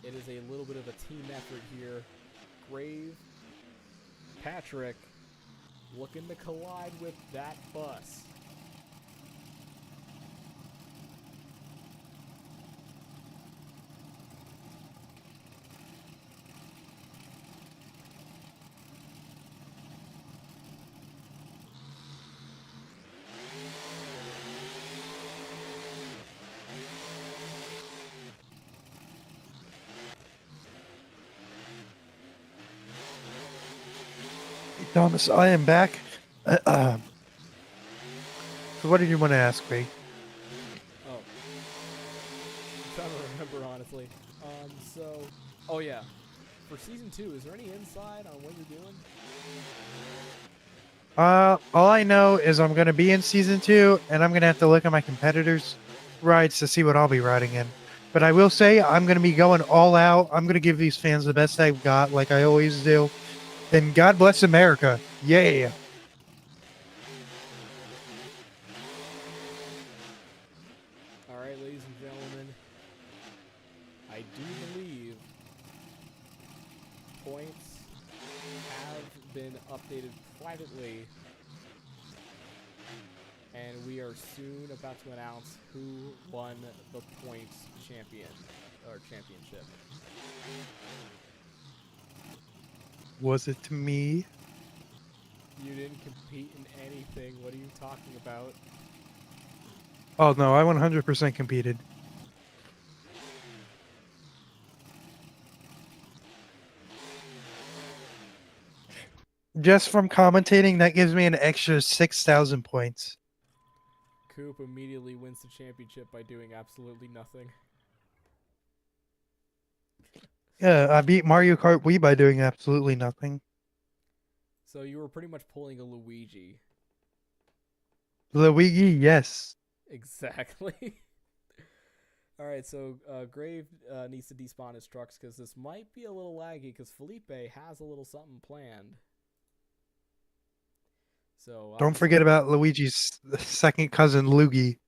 It is a little bit of a team effort here. Grave, Patrick, looking to collide with that bus. Thomas, I am back. So what did you want to ask me? Oh. I'm trying to remember, honestly. Oh yeah. For Season 2, is there any insight on what you're doing? All I know is I'm gonna be in Season 2, and I'm gonna have to look at my competitors' rides to see what I'll be riding in. But I will say I'm gonna be going all out. I'm gonna give these fans the best I've got, like I always do. And God bless America. Yeah. Alright, ladies and gentlemen. I do believe points have been updated privately. And we are soon about to announce who won the points championship. Was it me? You didn't compete in anything. What are you talking about? Oh no, I 100% competed. Just from commentating, that gives me an extra 6,000 points. Coop immediately wins the championship by doing absolutely nothing. Yeah, I beat Mario Kart Wii by doing absolutely nothing. So you were pretty much pulling a Luigi. Luigi, yes. Exactly. Alright, so Grave needs to despawn his trucks because this might be a little laggy because Felipe has a little something planned. So Don't forget about Luigi's second cousin, Luigi.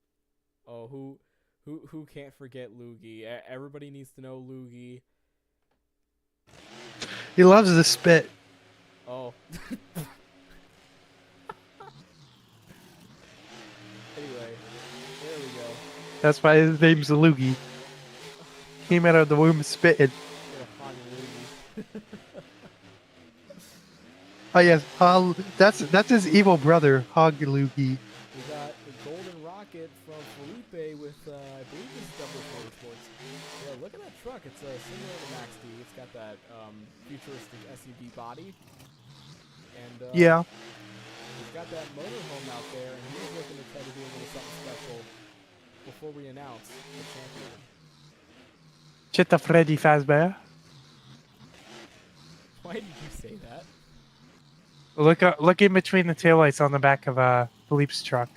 Oh, who can't forget Luigi? Everybody needs to know Luigi. He loves to spit. Oh. Anyway, there we go. That's why his name's Luigi. Came out of the womb spitting. Yeah, fine, Luigi. Oh yes, that's his evil brother, Hog Luigi. We got the Golden Rocket from Felipe with, I believe this is Douglas Motorsports. Yeah, look at that truck. It's similar to Max D. It's got that futuristic SUV body. And Yeah. He's got that motorhome out there, and he's looking to try to do a little something special before we announce the champion. Chitta Freddy Fazbear. Why did you say that? Look in between the taillights on the back of Philippe's truck.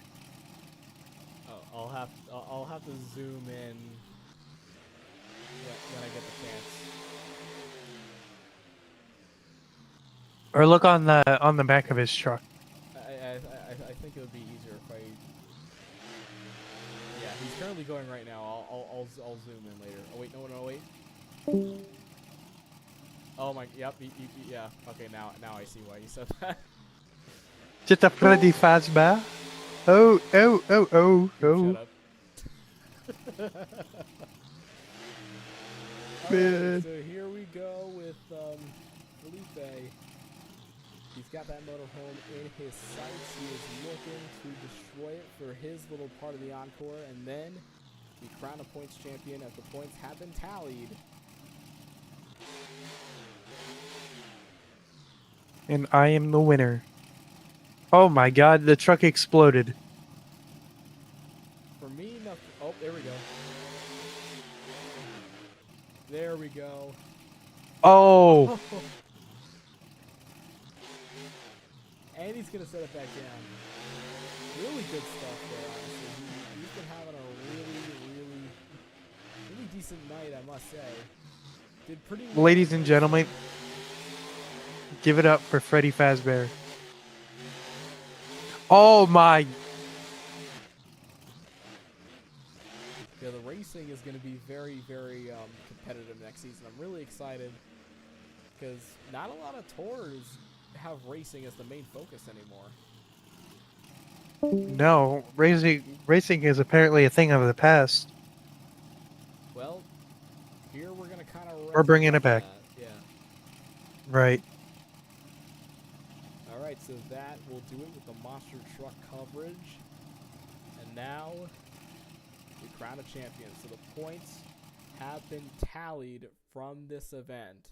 Oh, I'll have to zoom in when I get the chance. Or look on the back of his truck. I think it would be easier if I. Yeah, he's currently going right now. I'll zoom in later. Oh wait, no wait. Oh my, yep, yeah. Okay, now I see why you said that. Chitta Freddy Fazbear. Oh. Shut up. Alright, so here we go with Felipe. He's got that motorhome in his sights. He is looking to destroy it for his little part of the encore, and then we crown a points champion as the points have been tallied. And I am the winner. Oh my god, the truck exploded. For me, nothing. Oh, there we go. There we go. Oh! And he's going to set it back down. Really good stuff there, honestly. He's been having a really decent night, I must say. Did pretty well. Ladies and gentlemen, give it up for Freddy Fazbear. Oh my! Yeah, the racing is going to be very competitive next season. I'm really excited because not a lot of tours have racing as the main focus anymore. No, racing is apparently a thing of the past. Well, here we're going to kind of... We're bringing it back. Yeah. Right. Alright, so that will do it with the monster truck coverage. And now, we crown a champion. So the points have been tallied from this event.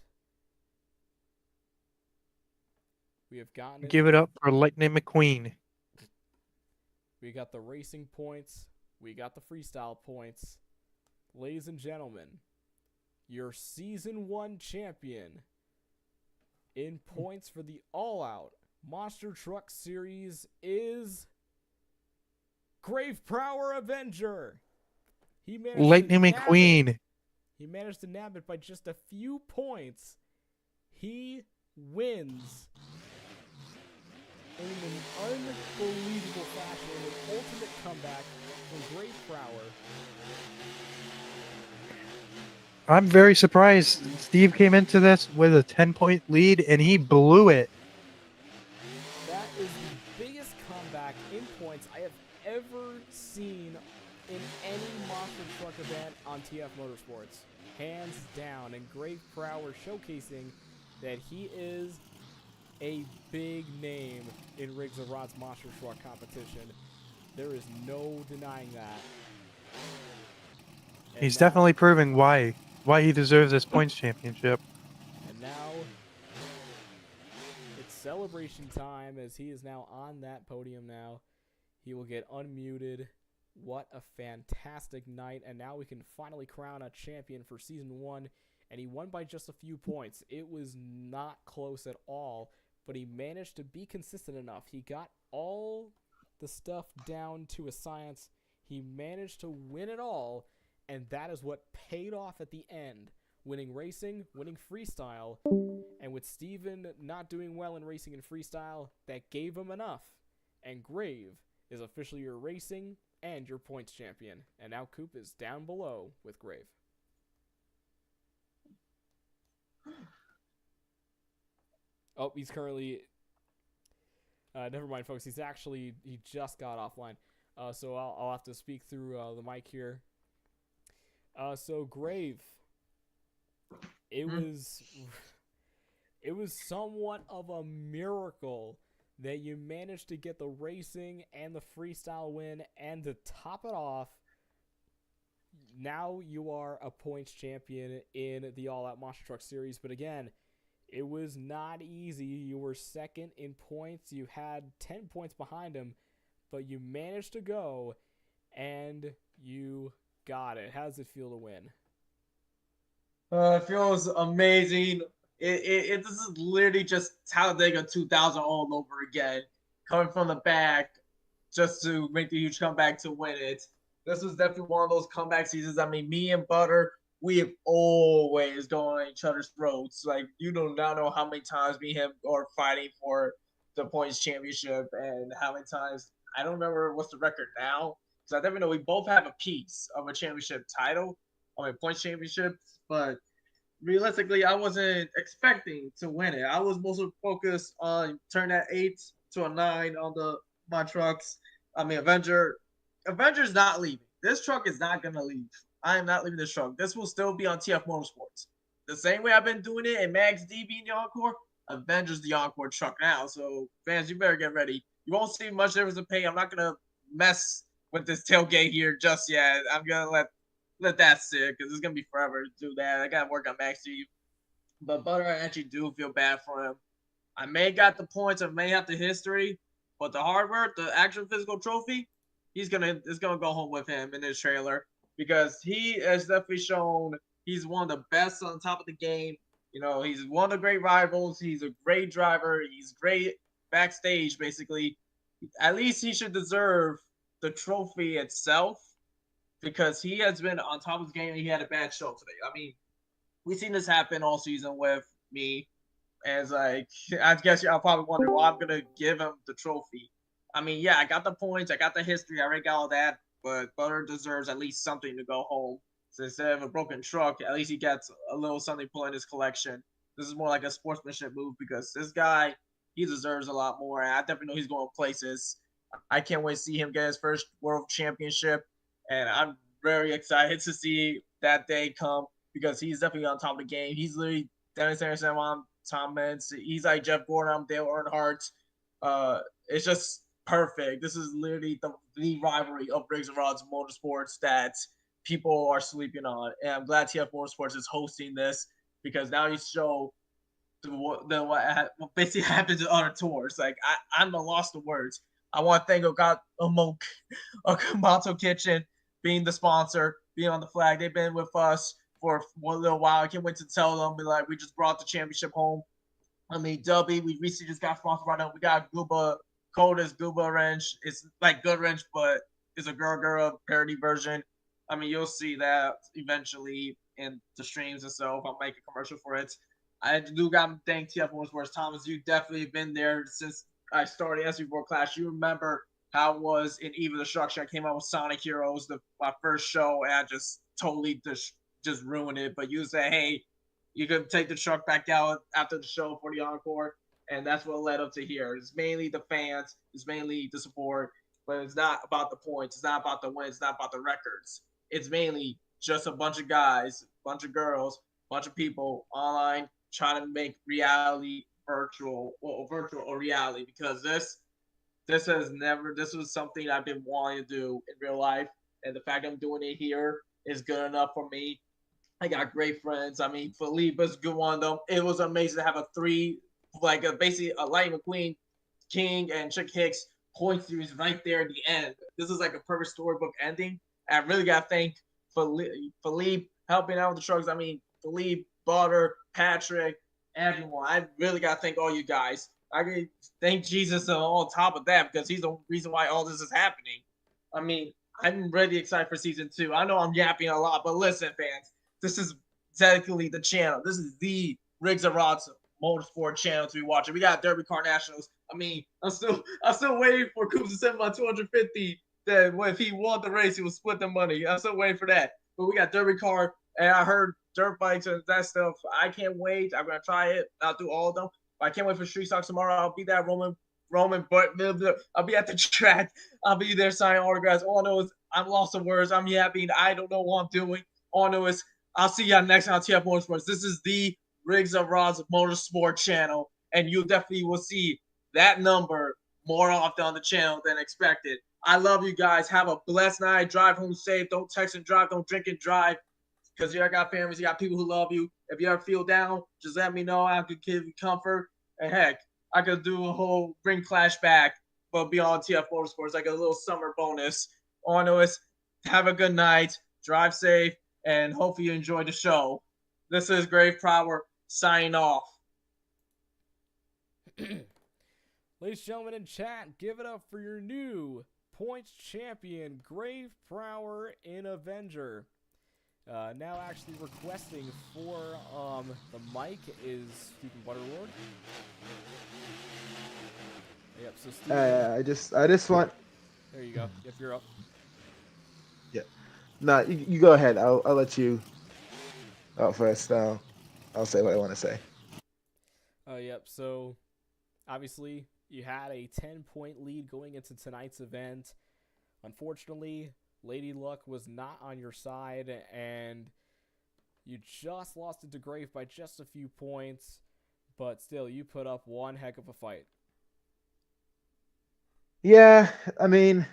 We have gotten... Give it up for Lightning McQueen. We got the racing points. We got the freestyle points. Ladies and gentlemen, your Season 1 champion in points for the All-Out Monster Truck Series is Graveprower Avenger. He managed Lightning to nab McQueen. it. He managed to nab it by just a few points. He wins in an unbelievable fashion, an ultimate comeback from Graveprower. I'm very surprised. Steve came into this with a 10-point lead, and he blew it. That is the biggest comeback in points I have ever seen in any monster truck event on TF Motorsports. Hands down. And Graveprower showcasing that he is a big name in Riggs of Rod's monster truck competition. There is no denying that. And He's now, definitely proving why he deserves this points championship. And now it's celebration time as he is now on that podium now. He will get unmuted. What a fantastic night. And now we can finally crown a champion for Season 1. And he won by just a few points. It was not close at all. But he managed to be consistent enough. He got all the stuff down to a science. He managed to win it all. And that is what paid off at the end. Winning racing, winning freestyle. And with Steven not doing well in racing and freestyle, that gave him enough. And Grave is officially your racing and your points champion. And now Coop is down below with Grave. Oh, he's currently... never mind, folks. He just got offline. So I'll have to speak through the mic here. So Grave, it was somewhat of a miracle that you managed to get the racing and the freestyle win, and to top it off, now you are a points champion in the All Out Monster Truck Series. But again, it was not easy. You were second in points. You had 10 points behind him, but you managed to go, and you got it. How does it feel to win? It feels amazing. This is literally just Talladega 2000 all over again. Coming from the back just to make the huge comeback to win it. This was definitely one of those comeback seasons. I mean, me and Butter, we have always gone on each other's throats. Like, you do not know how many times me and him are fighting for the points championship, and how many times, I don't remember what's the record now, because I definitely know we both have a piece of a championship title, points championship, but realistically, I wasn't expecting to win it. I was mostly focused on turn that 8 to a 9 on my trucks. I mean, Avenger's not leaving. this truck is not gonna leave. I am not leaving this truck. This will still be on TF Motorsports. The same way I've been doing it in Max D being the Encore, Avengers the Encore truck now. So fans, you better get ready. You won't see much difference in pay. I'm not gonna mess with this tailgate here just yet. I'm gonna let that sit because it's gonna be forever to do that. I gotta work on Max D. But Butter, I actually do feel bad for him. I may got the points, I may have the history, but the hard work, the actual physical trophy, it's gonna go home with him in this trailer because he has definitely shown he's one of the best on top of the game. You know, he's one of the great rivals. He's a great driver. He's great backstage, basically. At least he should deserve the trophy itself because he has been on top of his game and he had a bad show today. I mean, we've seen this happen all season with me. As like, I guess y'all probably wonder why I'm gonna give him the trophy. I mean, yeah, I got the points, I got the history, I already got all that, but Butter deserves at least something to go home. So instead of a broken truck, at least he gets a little something put in his collection. This is more like a sportsmanship move because this guy, he deserves a lot more. And I definitely know he's going places. I can't wait to see him get his first world championship. And I'm very excited to see that day come because he's definitely on top of the game. He's literally Dennis Anderson, Tom Meents. He's like Jeff Gordon, I'm Dale Earnhardt. It's just perfect. This is literally the rivalry of Briggs and Rods Motorsports that people are sleeping on. And I'm glad TF Motorsports is hosting this because now you show what basically happens to other tours. Like, I'm a lost of words. I want to thank Okamoto Kitchen being the sponsor, being on the flag. They've been with us for one little while. I can't wait to tell them, be like, we just brought the championship home. I mean, Dubby, we recently just got sponsored by them. We got Gooba, Coldest Gooba Wrench. It's like Good Wrench, but it's a Gurgura parody version. I mean, you'll see that eventually in the streams and so if I'll make a commercial for it. I do got to thank TF Motorsports. Thomas, you definitely been there since I started SV4 Clash. You remember how it was in Eve of Destruction. I came out with Sonic Heroes, my first show, and I just totally just ruined it. But you said, hey, you could take the truck back out after the show for the encore, and that's what led up to here. It's mainly the fans, it's mainly the support, but it's not about the points, it's not about the wins, it's not about the records. It's mainly just a bunch of guys, a bunch of girls, a bunch of people online trying to make reality virtual or reality because this was something I've been wanting to do in real life, and the fact I'm doing it here is good enough for me. I got great friends. I mean, Philippa's good one of them. It was amazing to have basically a Lightning McQueen, King, and Chick Hicks point series right there at the end. This is like a perfect storybook ending. And I really got to thank Philippe helping out with the trucks. I mean, Philippe, Butter, Patrick, everyone. I really got to thank all you guys. I can thank Jesus on top of that because he's the reason why all this is happening. I mean, I'm really excited for season 2. I know I'm yapping a lot, but listen, fans. This is technically the channel. This is the Riggs and Rods Motorsport channel to be watching. We got Derby Car Nationals. I mean, I'm still waiting for Coops to send my 250. That if he won the race, he would split the money. I'm still waiting for that. But we got Derby Car, and I heard dirt bikes and that stuff. I can't wait. I'm gonna try it. I'll do all of them. But I can't wait for Street Stocks tomorrow. I'll be that Roman, but I'll be at the track. I'll be there signing autographs. All I know is I'm lost of words. I'm yapping. I don't know what I'm doing. All I know is I'll see y'all next time on TF Motorsports. This is the Riggs and Rods Motorsport channel, and you definitely will see that number more often on the channel than expected. I love you guys. Have a blessed night. Drive home safe. Don't text and drive. Don't drink and drive because you got families. You got people who love you. If you ever feel down, just let me know. I could give you comfort. And heck, I could do a whole Bring Clash back, but be on TF Motorsports, like a little summer bonus. All I know is have a good night. Drive safe. And hopefully you enjoyed the show. This is Grave Power signing off. Ladies and gentlemen in chat, give it up for your new points champion, Grave Prowler in Avenger. Now actually requesting for the mic is Stephen Butterlord. Yep, so Stephen, I just want. There you go. Yep, you're up. Yeah. No, you go ahead. I'll let you out first. I'll say what I want to say. Yep. So obviously you had a 10-point lead going into tonight's event. Unfortunately, Lady Luck was not on your side, and you just lost to DeGrave by just a few points, but still, you put up one heck of a fight. Yeah, I mean,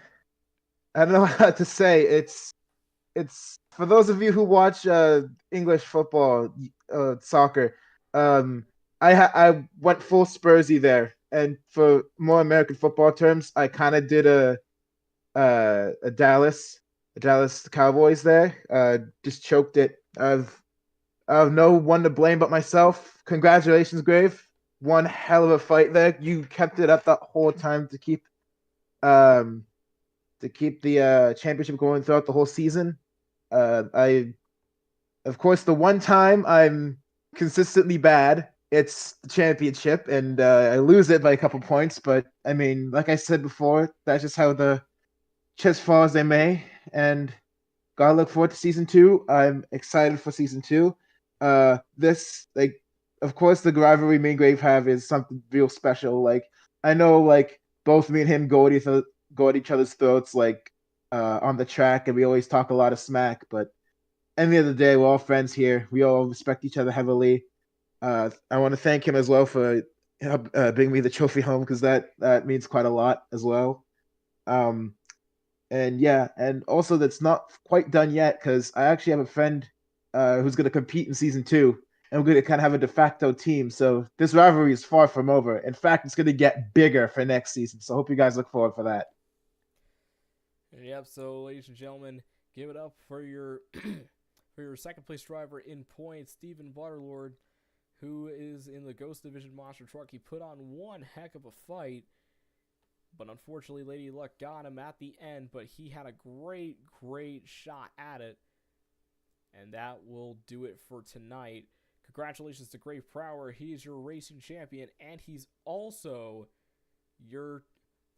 I don't know what to say. It's for those of you who watch English football, soccer. I went full Spursy there, and for more American football terms, I kind of did a Dallas Cowboys there. Just choked it. I've no one to blame but myself. Congratulations, Grave. One hell of a fight there. You kept it up that whole time to keep the championship going throughout the whole season. Of course, the one time I'm consistently bad, it's the championship, and I lose it by a couple points. But I mean, like I said before, that's just how the chips fall as they may. And gotta look forward to season 2. I'm excited for season 2. This, like, of course, the rivalry me and Grave have is something real special. Like, I know, like, both me and him go at each other's throats, like, on the track, and we always talk a lot of smack. But at the end of the day, we're all friends here. We all respect each other heavily. I want to thank him as well for bringing me the trophy home, because that means quite a lot as well. And yeah, and also that's not quite done yet, because I actually have a friend who's going to compete in season 2, and we're going to kind of have a de facto team. So this rivalry is far from over. In fact, it's going to get bigger for next season. So I hope you guys look forward for that. Yep. So, ladies and gentlemen, give it up for your for your second place driver in points, Stephen Butterlord, who is in the Ghost Division Monster Truck. He put on one heck of a fight, but unfortunately, Lady Luck got him at the end. But he had a great shot at it, and that will do it for tonight. Congratulations to Grave Prower. He is your racing champion, and he's also your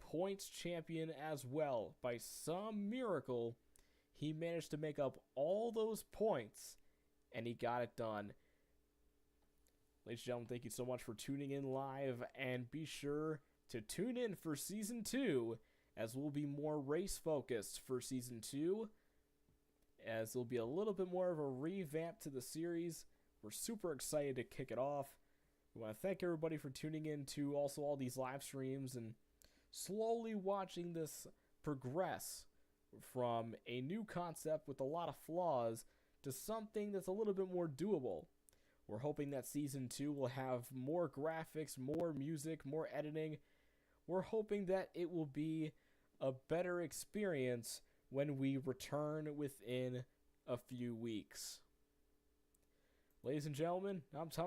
points champion as well. By some miracle, he managed to make up all those points, and he got it done. Ladies and gentlemen, thank you so much for tuning in live, and be sure to tune in for Season 2, as we'll be more race-focused for Season 2, as there'll be a little bit more of a revamp to the series. We're super excited to kick it off. We want to thank everybody for tuning in to also all these live streams and slowly watching this progress from a new concept with a lot of flaws to something that's a little bit more doable. We're hoping that Season 2 will have more graphics, more music, more editing. We're hoping that it will be a better experience when we return within a few weeks. Ladies and gentlemen, I'm Tom.